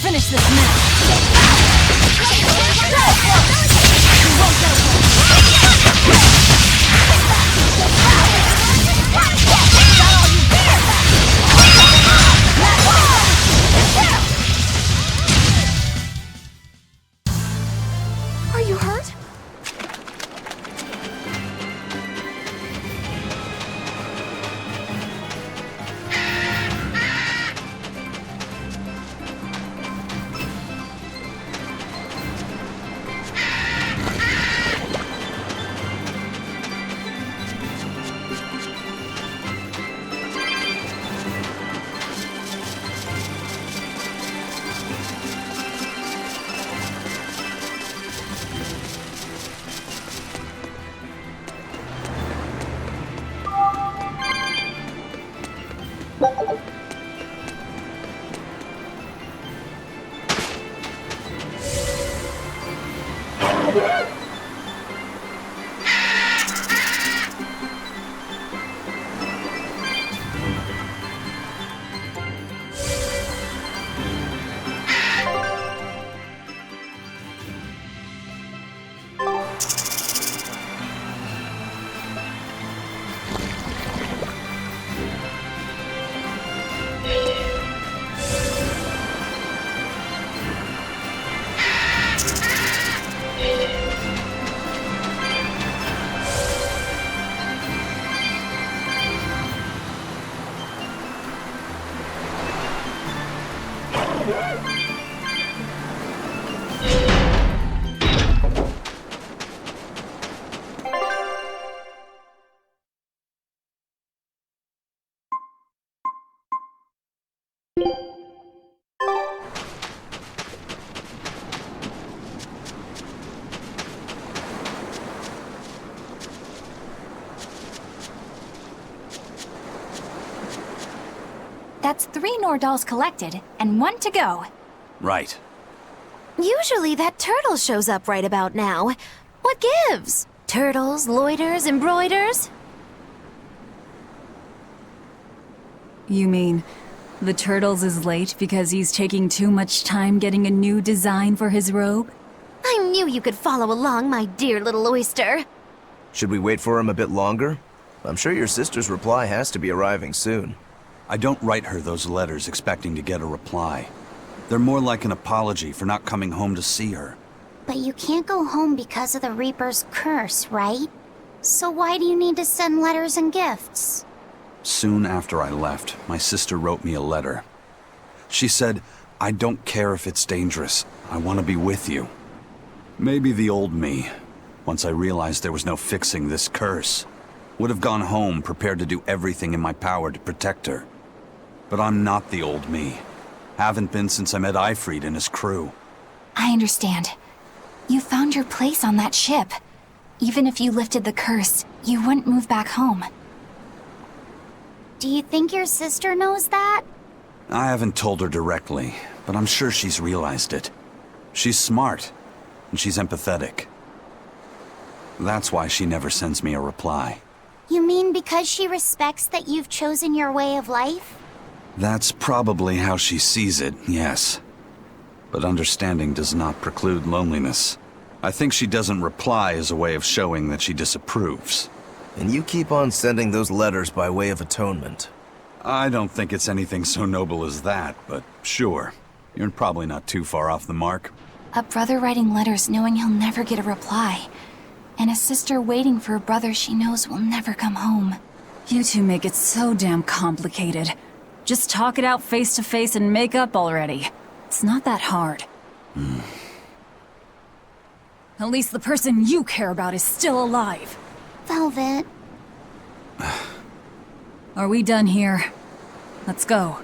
Finish this now! Are you hurt? That's 3 Nordals collected, and 1 to go. Right. Usually that turtle shows up right about now. What gives? Turtles, loiters, embroiders? You mean, the Turtles is late because he's taking too much time getting a new design for his robe? I knew you could follow along, my dear little oyster. Should we wait for him a bit longer? I'm sure your sister's reply has to be arriving soon. I don't write her those letters expecting to get a reply. They're more like an apology for not coming home to see her. But you can't go home because of the Reaper's curse, right? So why do you need to send letters and gifts? Soon after I left, my sister wrote me a letter. She said, "I don't care if it's dangerous. I want to be with you." Maybe the old me, once I realized there was no fixing this curse, would have gone home prepared to do everything in my power to protect her. But I'm not the old me. Haven't been since I met Ifrid and his crew. I understand. You found your place on that ship. Even if you lifted the curse, you wouldn't move back home. Do you think your sister knows that? I haven't told her directly, but I'm sure she's realized it. She's smart, and she's empathetic. That's why she never sends me a reply. You mean because she respects that you've chosen your way of life? That's probably how she sees it, yes. But understanding does not preclude loneliness. I think she doesn't reply as a way of showing that she disapproves. And you keep on sending those letters by way of atonement. I don't think it's anything so noble as that, but sure. You're probably not too far off the mark. A brother writing letters knowing he'll never get a reply. And a sister waiting for a brother she knows will never come home. You two make it so damn complicated. Just talk it out face to face and make up already. It's not that hard. At least the person you care about is still alive. Velvet. Are we done here? Let's go.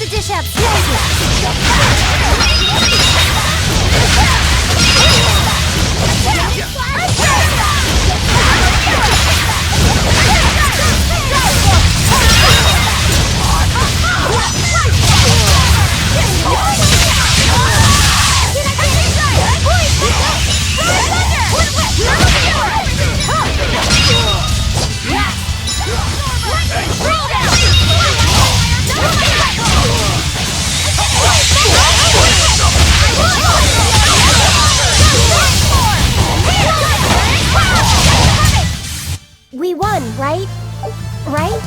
to dish out snazzy. We won, right? Right?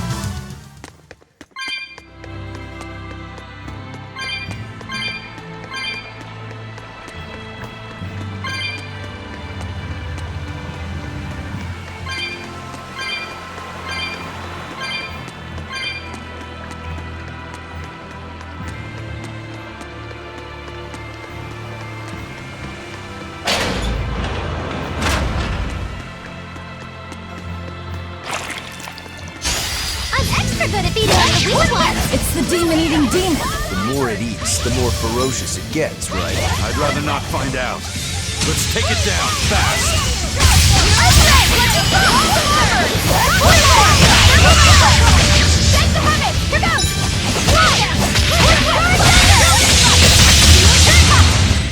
Extra good at beating up the weak ones. It's the demon-eating demon. The more it eats, the more ferocious it gets, right? I'd rather not find out. Let's take it down, fast!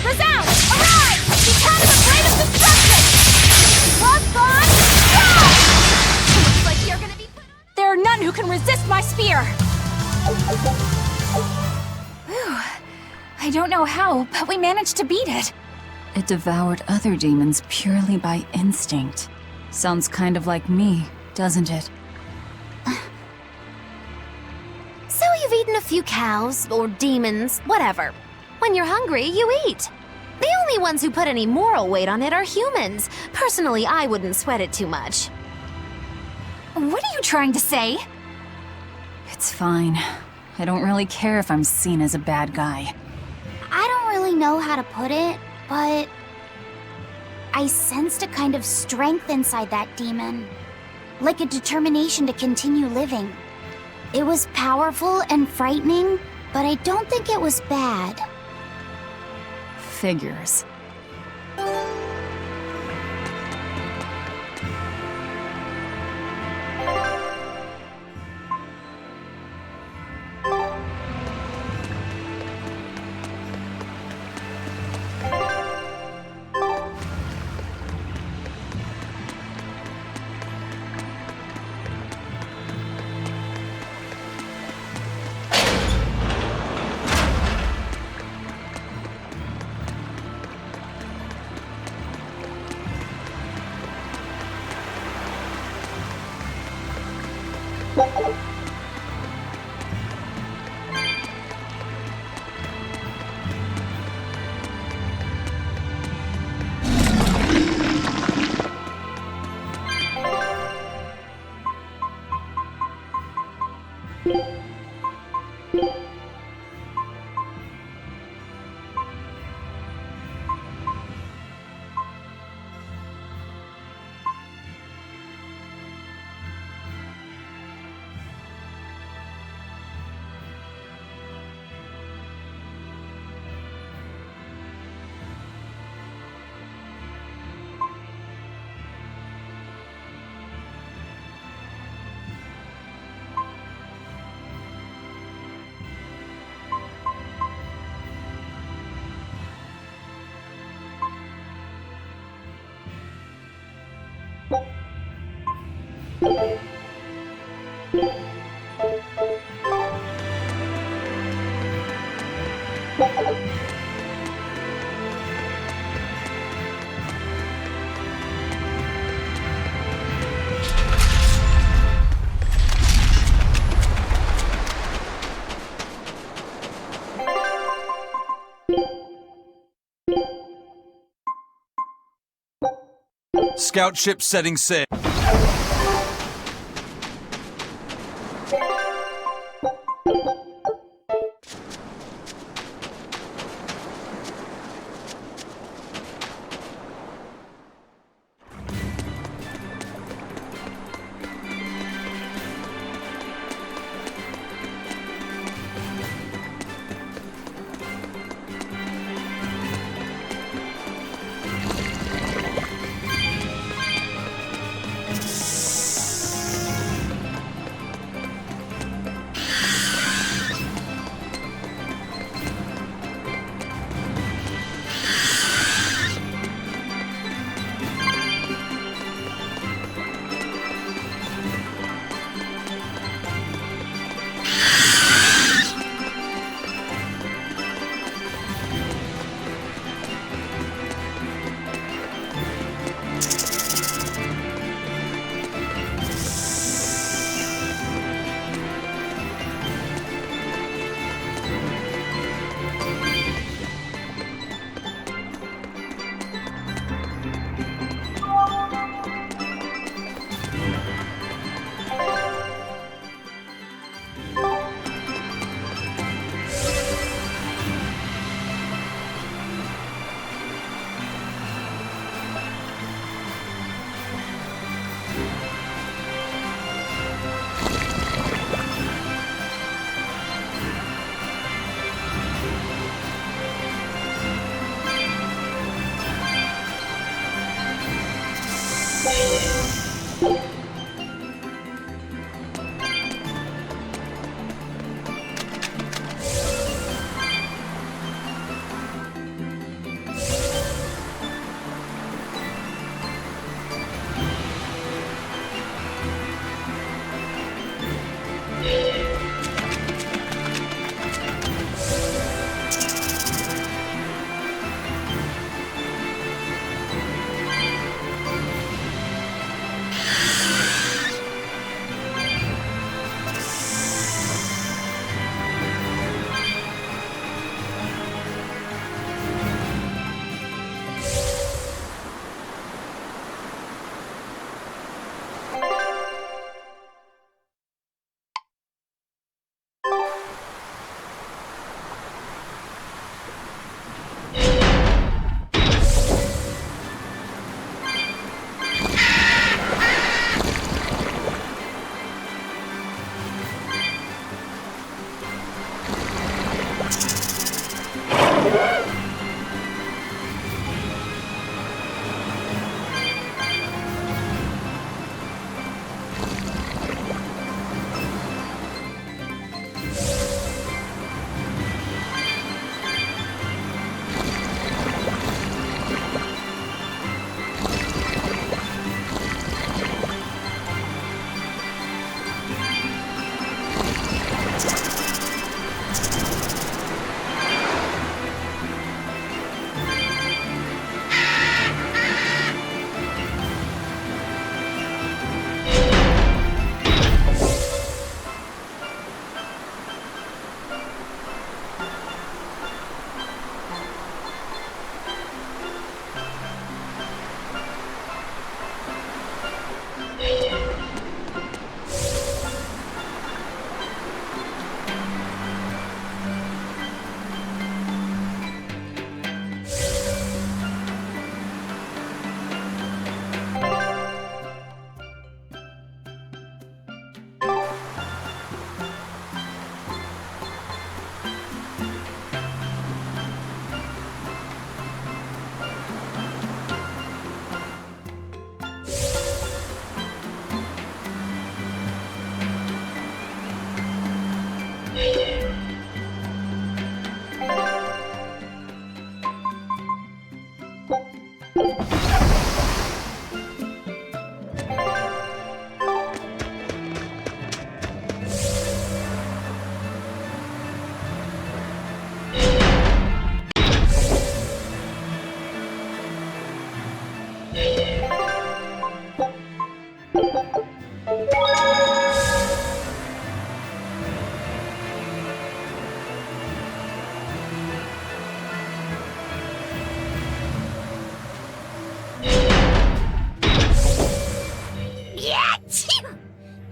Resound! Arise! He's having a blade of destruction! Love gone! Looks like you're gonna be put on. There are none who can resist my spear! Whew. I don't know how, but we managed to beat it. It devoured other demons purely by instinct. Sounds kind of like me, doesn't it? So you've eaten a few cows, or demons, whatever. When you're hungry, you eat. The only ones who put any moral weight on it are humans. Personally, I wouldn't sweat it too much. What are you trying to say? It's fine. I don't really care if I'm seen as a bad guy. I don't really know how to put it, but I sensed a kind of strength inside that demon. Like a determination to continue living. It was powerful and frightening, but I don't think it was bad. Figures. Scout ship setting sail.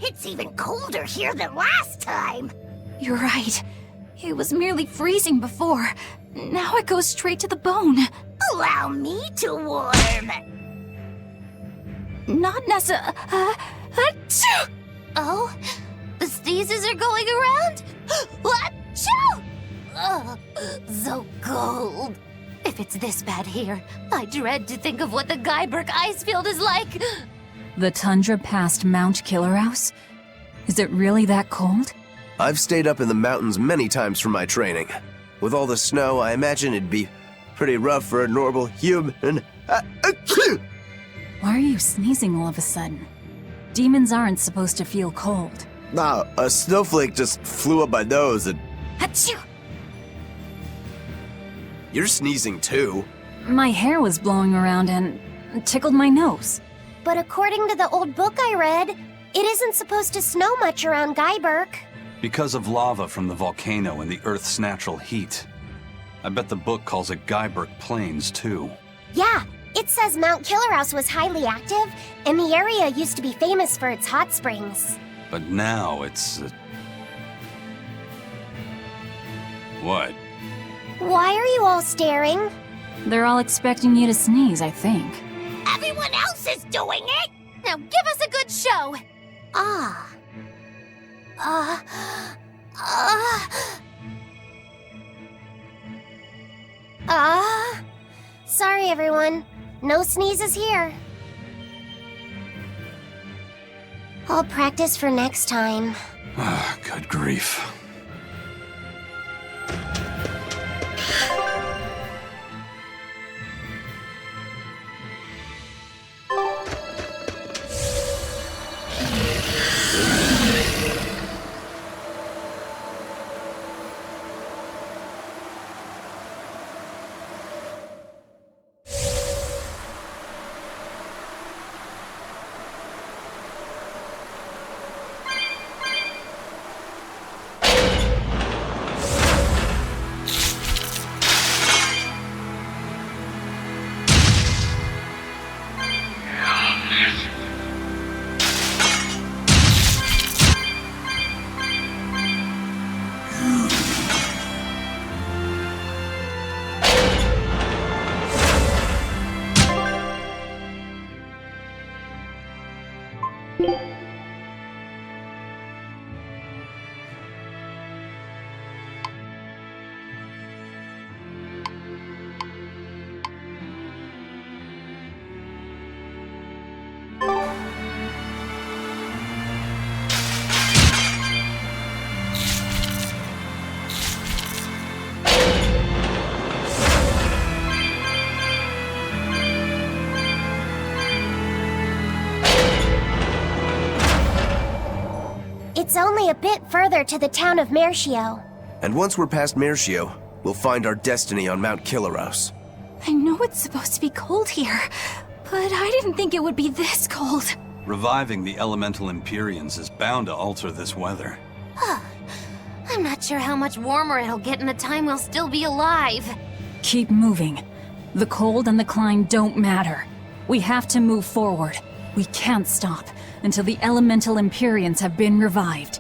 It's even colder here than last time. You're right. It was merely freezing before. Now it goes straight to the bone. Allow me to warm. Not necessarily. Oh, the sneezes are going around? Achoo! Ugh, so cold. If it's this bad here, I dread to think of what the Guyberg ice field is like. The tundra past Mount Killerhouse? Is it really that cold? I've stayed up in the mountains many times for my training. With all the snow, I imagine it'd be pretty rough for a normal human. Why are you sneezing all of a sudden? Demons aren't supposed to feel cold. Nah, a snowflake just flew up my nose and... Achoo! You're sneezing too. My hair was blowing around and tickled my nose. But according to the old book I read, it isn't supposed to snow much around Guyberg. Because of lava from the volcano and the Earth's natural heat. I bet the book calls it Guyberg Plains, too. Yeah, it says Mount Killerhouse was highly active, and the area used to be famous for its hot springs. But now it's... What? Why are you all staring? They're all expecting you to sneeze, I think. Everyone else is doing it! Now give us a good show! Sorry everyone. No sneezes here. I'll practice for next time. Good grief. It's only a bit further to the town of Mercio. And once we're past Mercio, we'll find our destiny on Mount Killerhouse. I know it's supposed to be cold here, but I didn't think it would be this cold. Reviving the elemental Empyreans is bound to alter this weather. I'm not sure how much warmer it'll get in the time we'll still be alive. Keep moving. The cold and the climb don't matter. We have to move forward. We can't stop until the elemental Empyreans have been revived.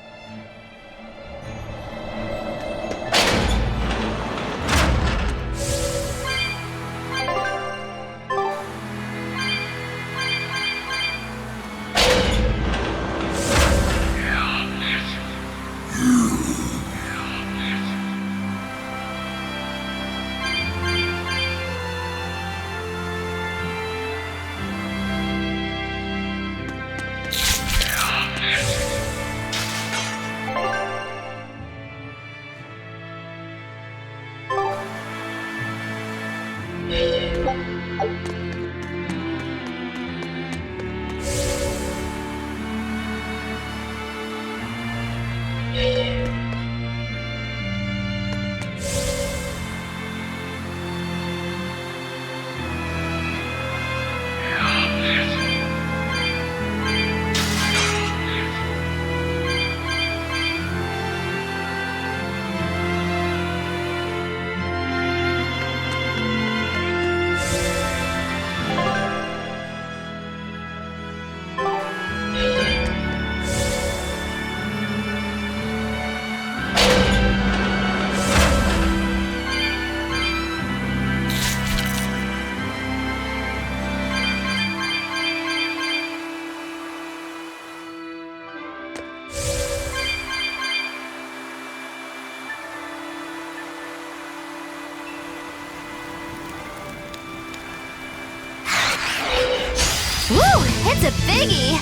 Whew, it's a biggie!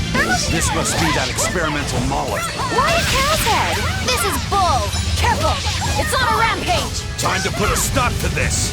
This must be that experimental Moloch. Why a cow's head? This is bull! Careful! It's on a rampage! Time to put a stop to this!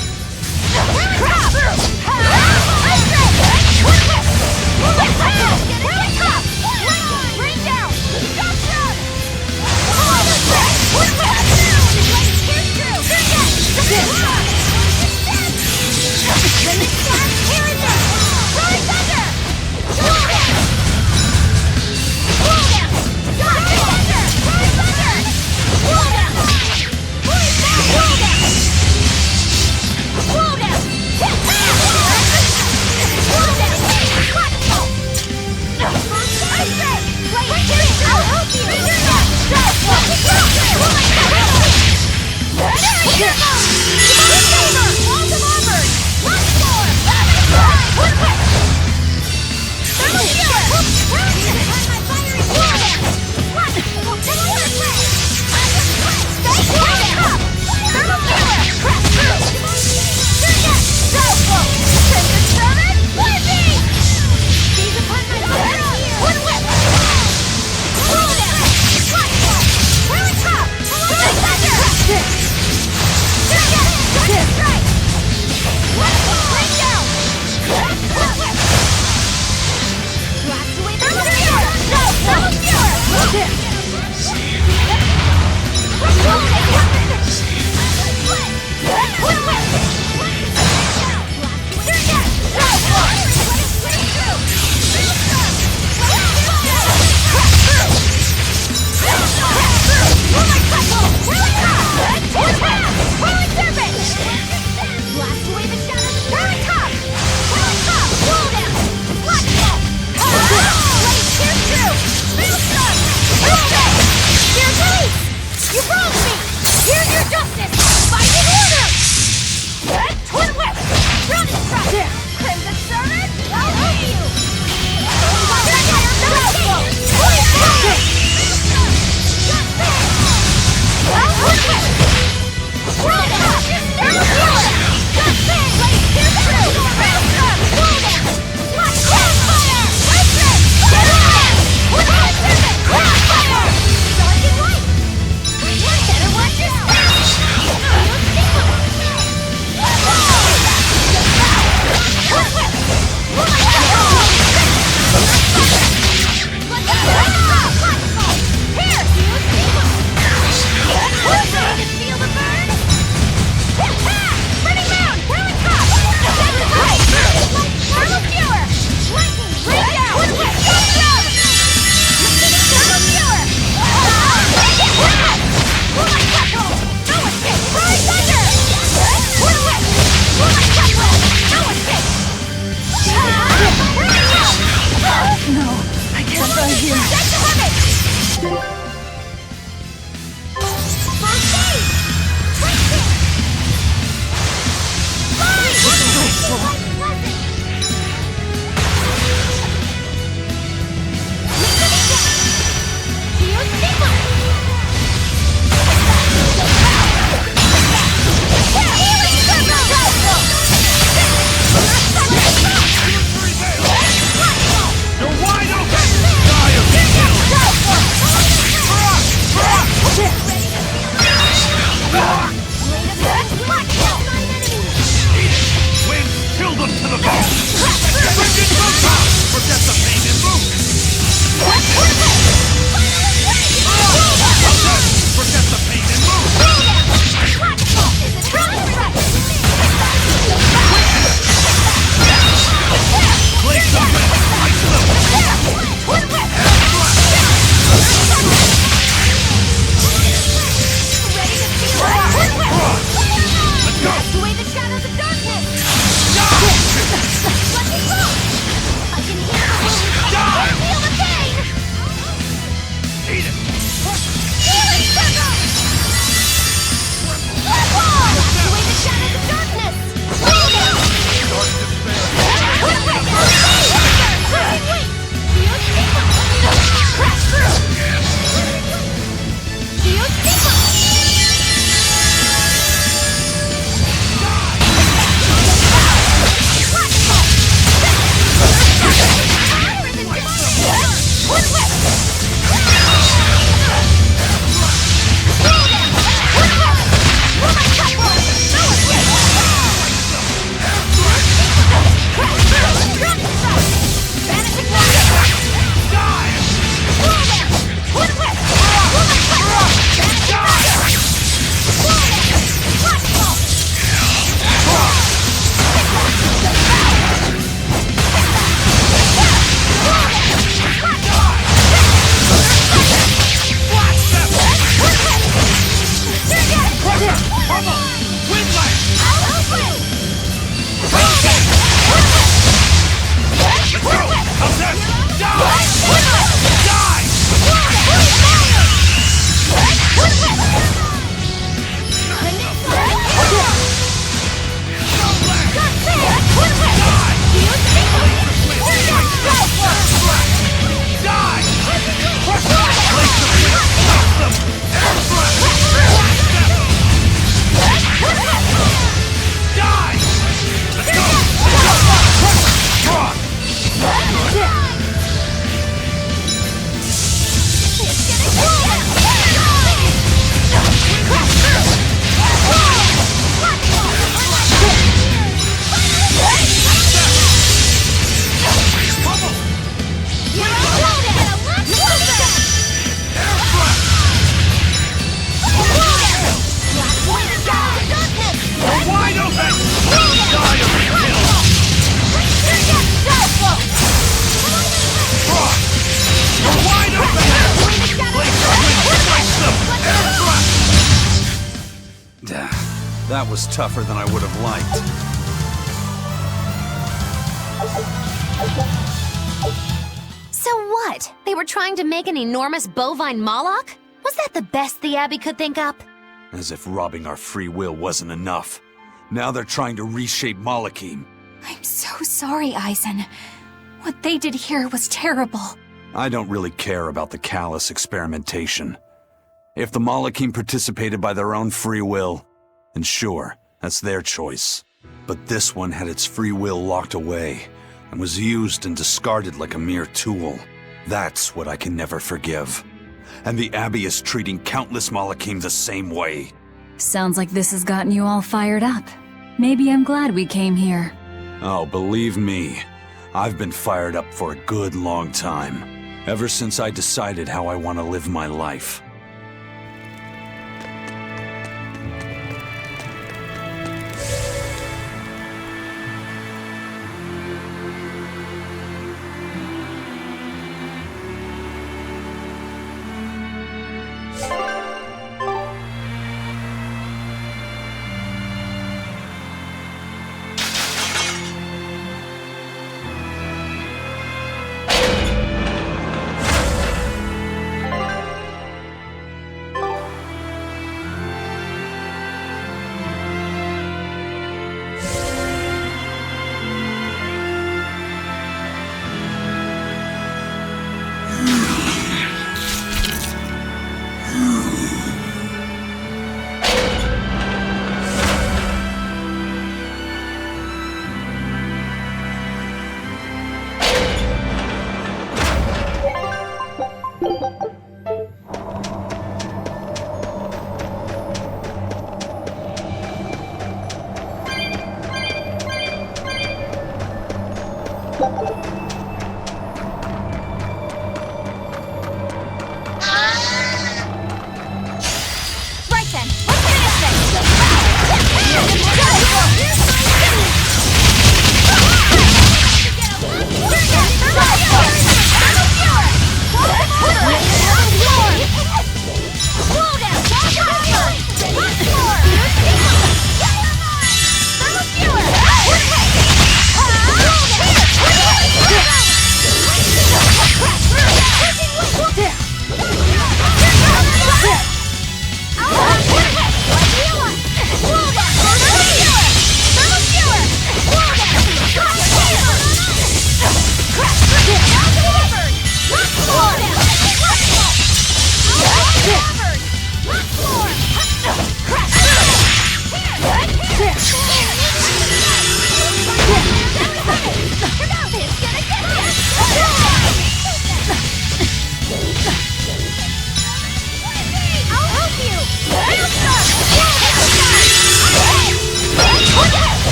That was tougher than I would have liked. So what? They were trying to make an enormous bovine Moloch? Was that the best the Abbey could think up? As if robbing our free will wasn't enough. Now they're trying to reshape Malachim. I'm so sorry, Eisen. What they did here was terrible. I don't really care about the callous experimentation. If the Malachim participated by their own free will, then sure, that's their choice. But this one had its free will locked away, and was used and discarded like a mere tool. That's what I can never forgive. And the Abbey is treating countless Malachim the same way. Sounds like this has gotten you all fired up. Maybe I'm glad we came here. Oh, believe me, I've been fired up for a good long time. Ever since I decided how I want to live my life.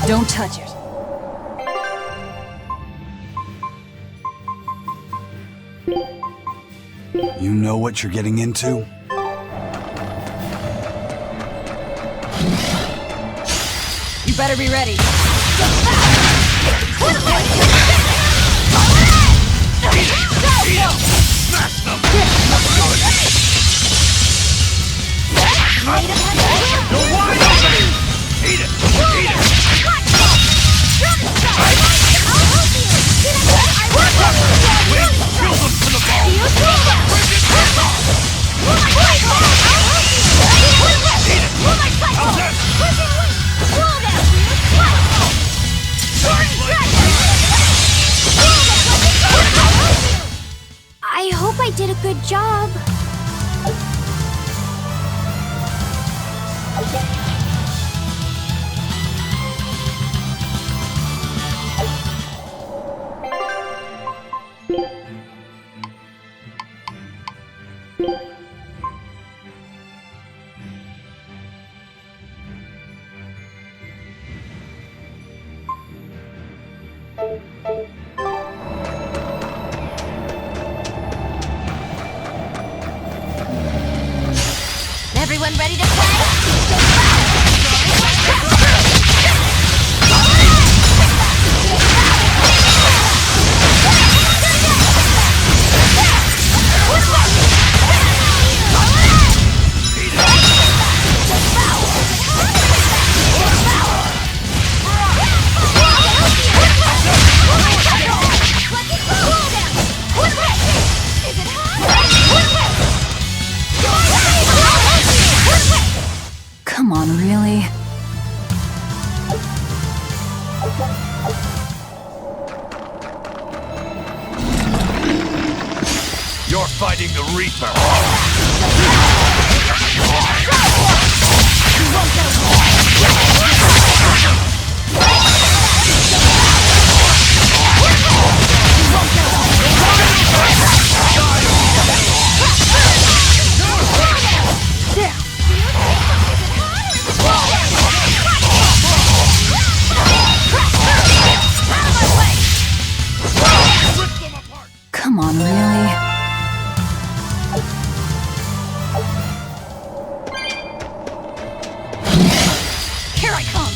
Don't touch it. You know what you're getting into? You better be ready. I hope I did a good job. Everyone ready to play? the Reaper. Come on, really? Here I come!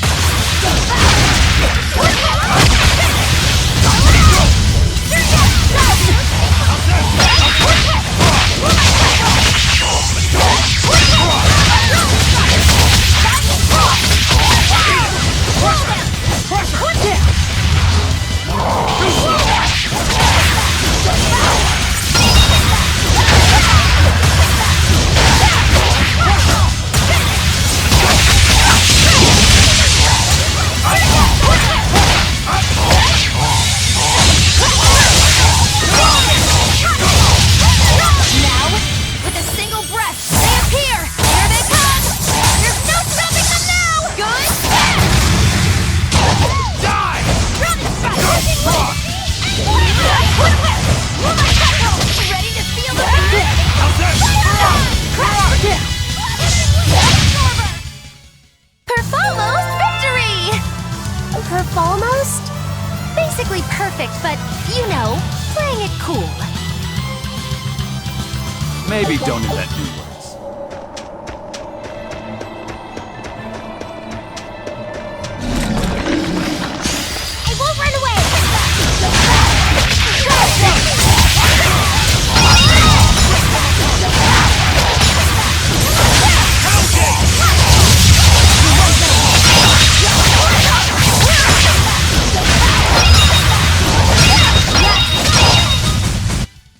Almost? Basically perfect, but, you know, playing it cool. Maybe don't invent new words. I won't run away!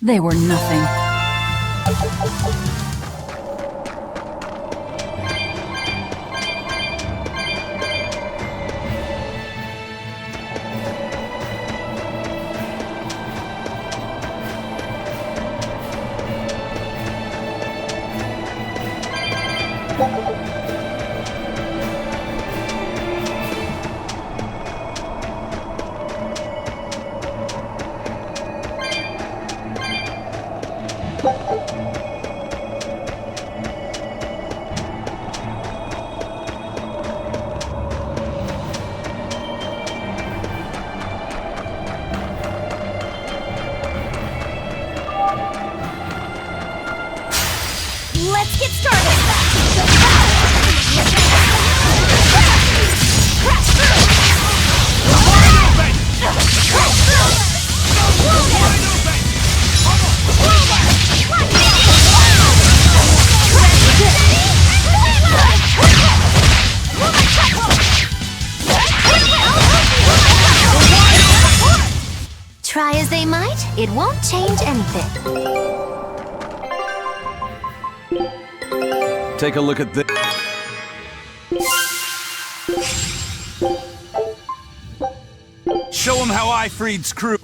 They were nothing. Let's get started! Try as they might, it won't change anything. Take a look at this. Show him how I freed Screw.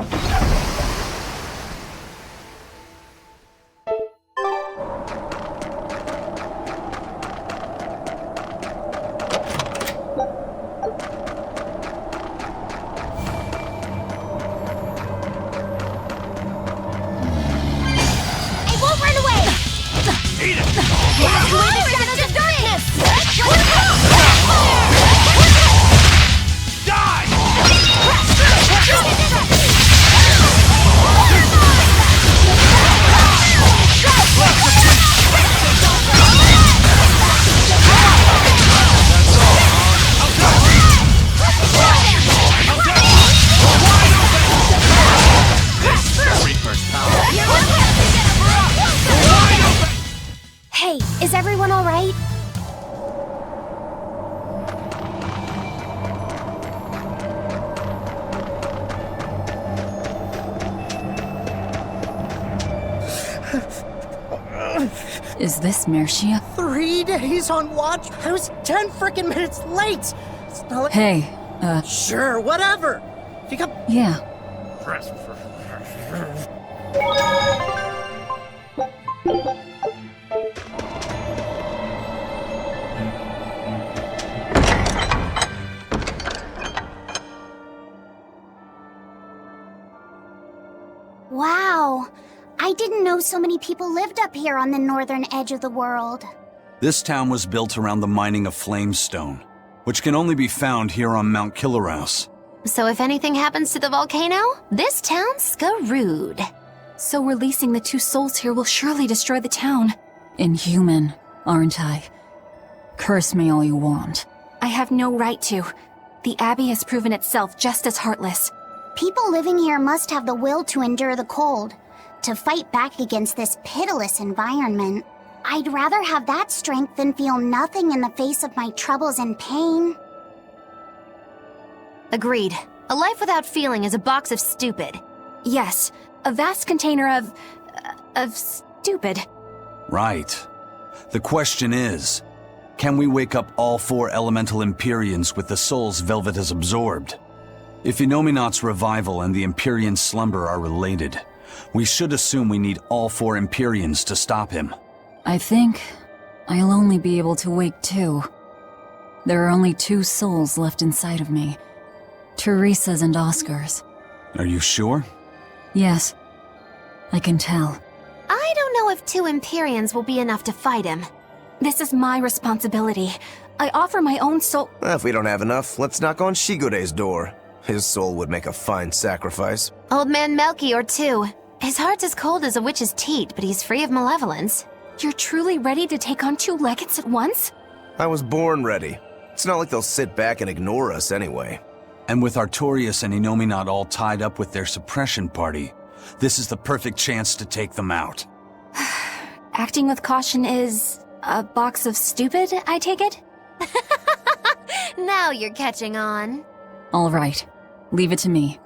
Hey, is everyone all right? Is this Mercia? 3 days on watch? I was 10 frickin' minutes late! It's not like... Hey, Sure, whatever! You got... Yeah. know so many people lived up here on the northern edge of the world. This town was built around the mining of flamestone, which can only be found here on Mount Killerhouse. So if anything happens to the volcano, this town's screwed. So releasing the two souls here will surely destroy the town. Inhuman, aren't I? Curse me all you want. I have no right to. The Abbey has proven itself just as heartless. People living here must have the will to endure the cold, to fight back against this pitiless environment. I'd rather have that strength than feel nothing in the face of my troubles and pain. Agreed. A life without feeling is a box of stupid. Yes, a vast container of stupid. Right. The question is, can we wake up all 4 elemental Empyreans with the souls Velvet has absorbed? If Inominat's revival and the Empyrean slumber are related, we should assume we need all 4 Empyreans to stop him. I think I'll only be able to wake 2. There are only 2 souls left inside of me. Teresa's and Oscar's. Are you sure? Yes. I can tell. I don't know if 2 Empyreans will be enough to fight him. This is my responsibility. I offer my own soul— If we don't have enough, let's knock on Shigode's door. His soul would make a fine sacrifice. Old man Melchior, too. His heart's as cold as a witch's teat, but he's free of malevolence. You're truly ready to take on 2 legates at once? I was born ready. It's not like they'll sit back and ignore us anyway. And with Artorias and Inominat all tied up with their suppression party, this is the perfect chance to take them out. Acting with caution is a box of stupid, I take it? Now you're catching on. All right. Leave it to me.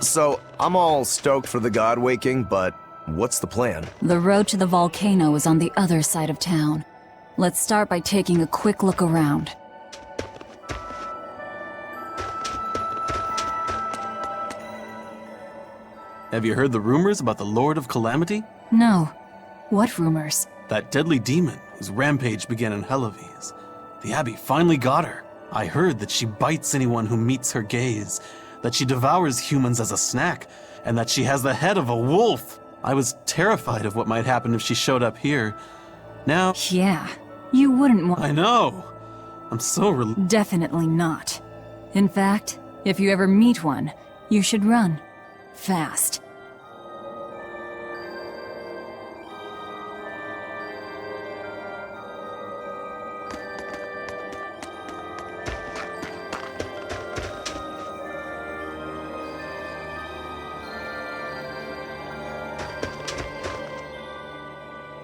So, I'm all stoked for the god waking, but what's the plan? The road to the volcano is on the other side of town. Let's start by taking a quick look around. Have you heard the rumors about the Lord of Calamity? No. What rumors? That deadly demon whose rampage began in Helaves. The Abbey finally got her. I heard that she bites anyone who meets her gaze, that she devours humans as a snack, and that she has the head of a wolf. I was terrified of what might happen if she showed up here. Now— Yeah, you wouldn't want— I know. I'm so Definitely not. In fact, if you ever meet one, you should run. Fast.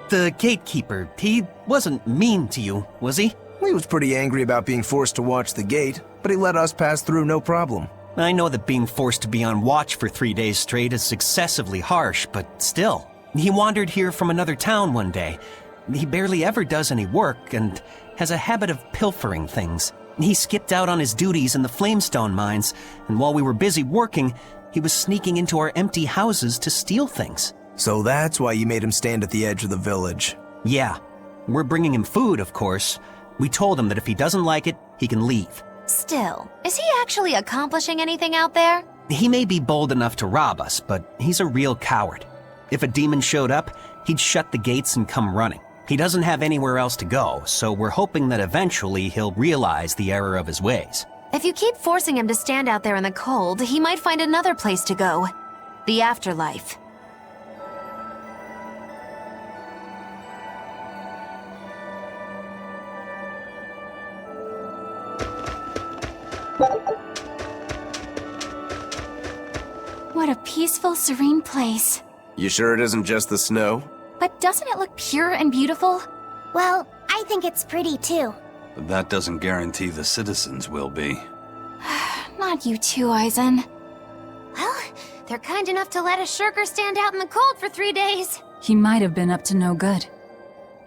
The gatekeeper, he wasn't mean to you, was he? He was pretty angry about being forced to watch the gate, but he let us pass through no problem. I know that being forced to be on watch for 3 days straight is excessively harsh, but still. He wandered here from another town one day. He barely ever does any work and has a habit of pilfering things. He skipped out on his duties in the Flamestone mines, and while we were busy working, he was sneaking into our empty houses to steal things. So that's why you made him stand at the edge of the village. Yeah. We're bringing him food, of course. We told him that if he doesn't like it, he can leave. Still, is he actually accomplishing anything out there? He may be bold enough to rob us, but he's a real coward. If a demon showed up, he'd shut the gates and come running. He doesn't have anywhere else to go, so we're hoping that eventually he'll realize the error of his ways. If you keep forcing him to stand out there in the cold, he might find another place to go. The afterlife. What a peaceful, serene place. You sure it isn't just the snow? But doesn't it look pure and beautiful? Well, I think it's pretty too. But that doesn't guarantee the citizens will be. Not you too, Eisen. Well, they're kind enough to let a shirker stand out in the cold for 3 days. He might have been up to no good.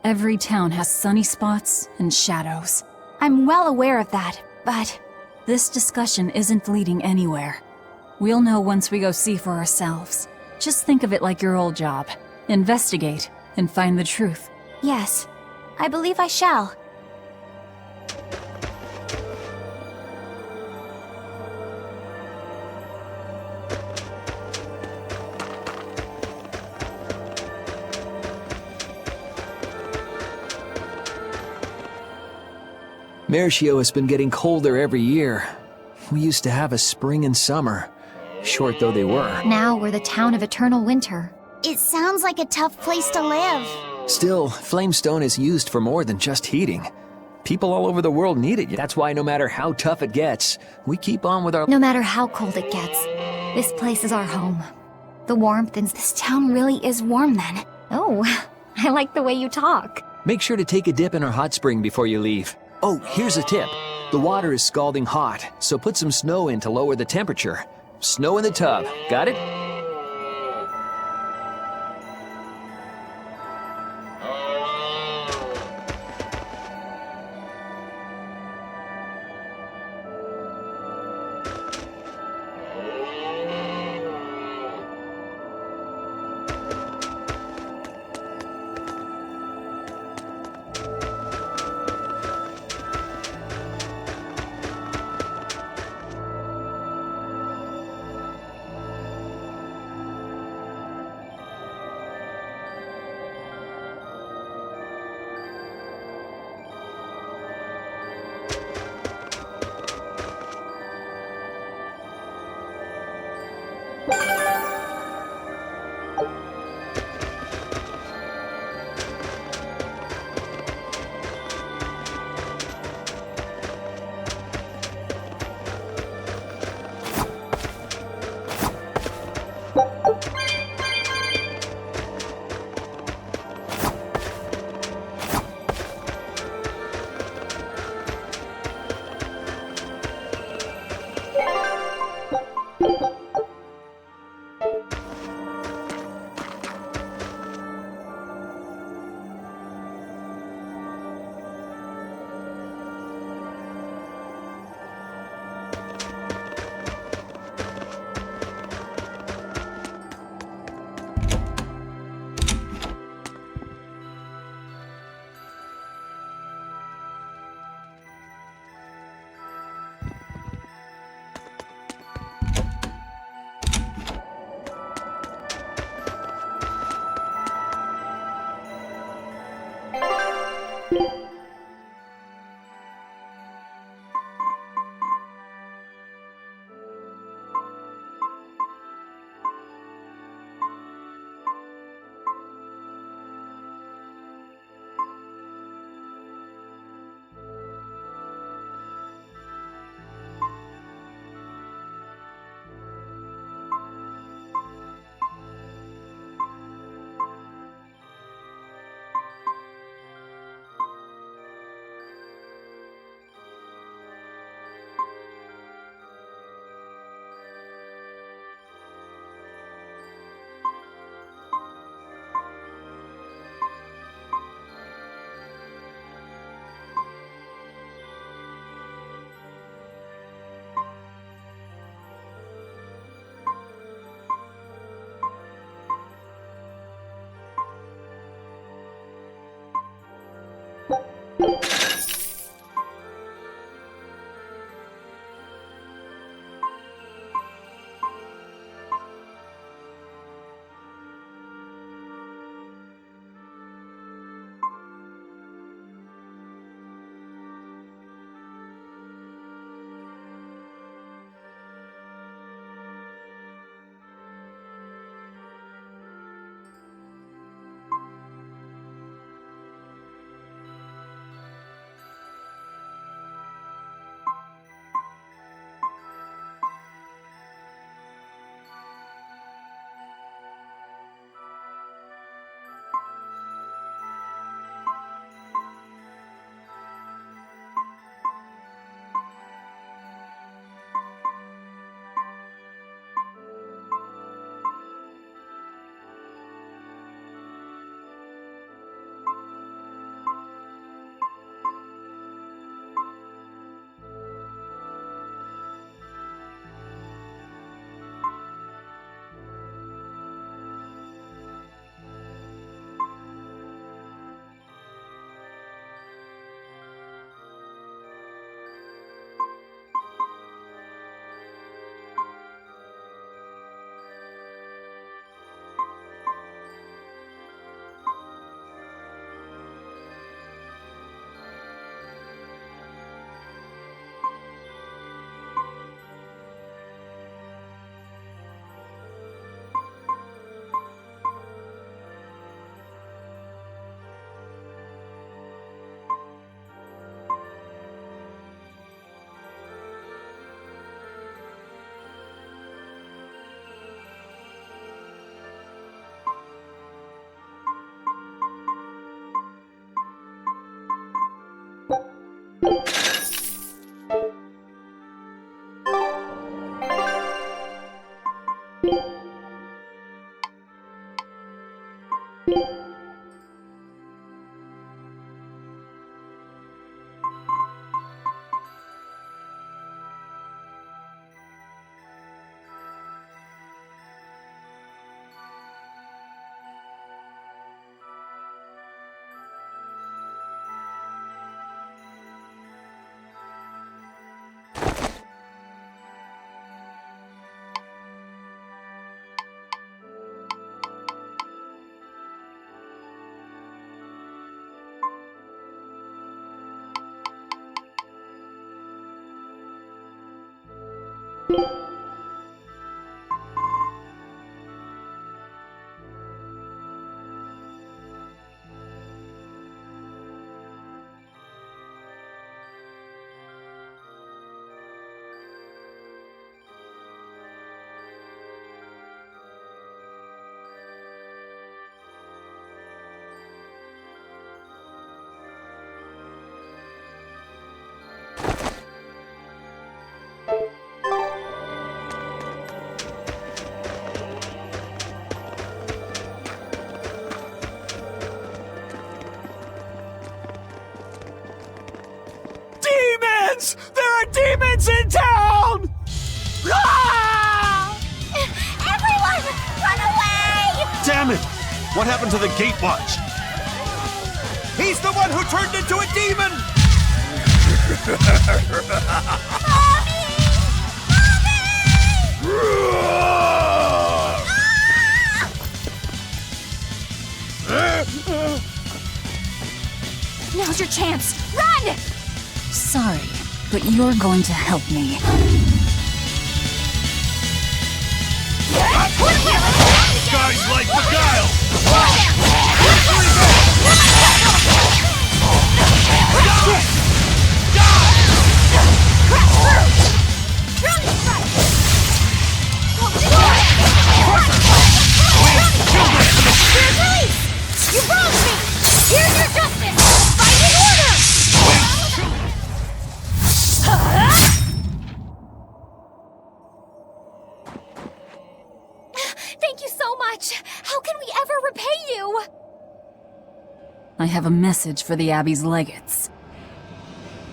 Every town has sunny spots and shadows. I'm well aware of that, but... This discussion isn't leading anywhere. We'll know once we go see for ourselves. Just think of it like your old job. Investigate and find the truth. Yes, I believe I shall. Mercio has been getting colder every year. We used to have a spring and summer, short though they were. Now we're the town of eternal winter. It sounds like a tough place to live. Still, Flamestone is used for more than just heating. People all over the world need it. That's why no matter how tough it gets, we keep on with our... No matter how cold it gets, this place is our home. The warmth in this town really is warm then. Oh, I like the way you talk. Make sure to take a dip in our hot spring before you leave. Oh, here's a tip. The water is scalding hot, so put some snow in to lower the temperature. Snow in the tub. Got it? Demons! There are demons in town! Ah! Everyone, run away! Damn it! What happened to the gate watch? He's the one who turned into a demon! Now's your chance. Run! Sorry, but you're going to help me. Guys like beguile! You wronged me! Here's your justice! Fight in order! Thank you so much. How can we ever repay you? I have a message for the Abbey's legates.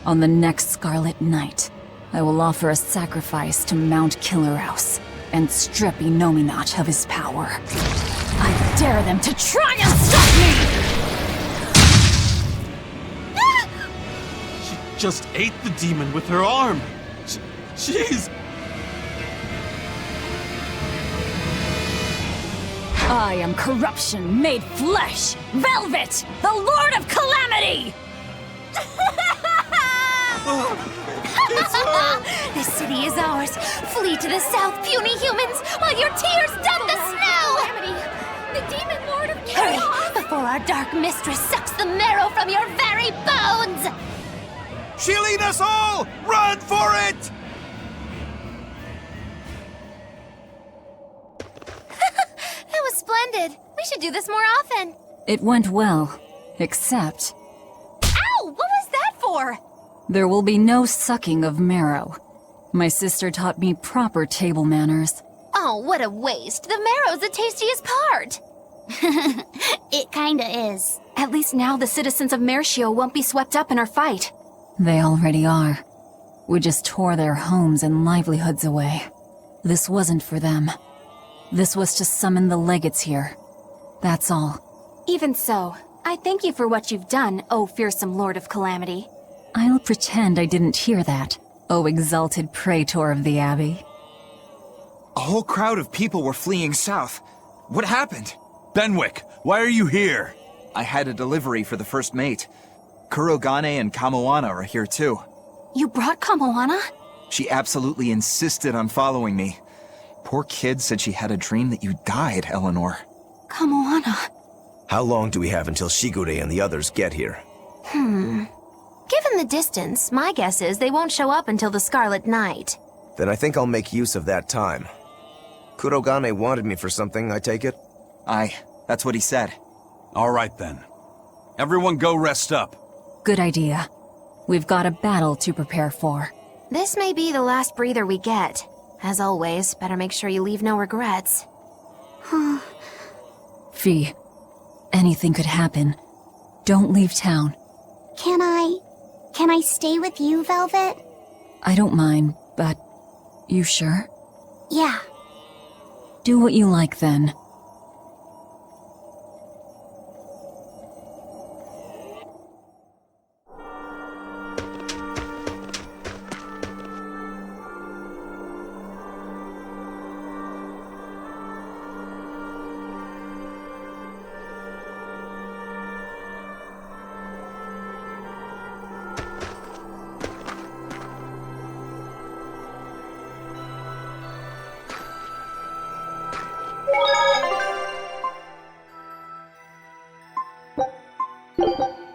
On the next Scarlet Night, I will offer a sacrifice to Mount Killerhouse and strip Inominat of his power. I dare them to try and stop me! She just ate the demon with her arm. She's... I am corruption made flesh! Velvet! The Lord of Calamity! This city is ours. Flee to the south, puny humans, while your tears dub the snow! The demon lord of Hurry, chaos! before our dark mistress sucks the marrow from your very bones! She'll eat us all! Run for it! That was splendid. We should do this more often. It went well, except Ow! What was that for? there will be no sucking of marrow. My sister taught me proper table manners. Oh, what a waste. The marrow's the tastiest part. It kinda is. At least now the citizens of Mercio won't be swept up in our fight. They already are. We just tore their homes and livelihoods away. This wasn't for them. This was to summon the legates here. That's all. Even so, I thank you for what you've done, O fearsome Lord of Calamity. I'll pretend I didn't hear that, O exalted praetor of the Abbey. A whole crowd of people were fleeing south. What happened? Benwick, why are you here? I had a delivery for the first mate. Kurogane and Kamoana are here too. You brought Kamoana? She absolutely insisted on following me. Poor kid said she had a dream that you died, Eleanor. Kamoana. How long do we have until Shigure and the others get here? Given the distance, my guess is they won't show up until the Scarlet Night. Then I think I'll make use of that time. Kurogane wanted me for something, I take it? Aye, that's what he said. All right then. Everyone go rest up. Good idea. We've got a battle to prepare for. This may be the last breather we get. As always, better make sure you leave no regrets. Fee, anything could happen. Don't leave town. Can I stay with you, Velvet? I don't mind, but you sure? Yeah. Do what you like then. you.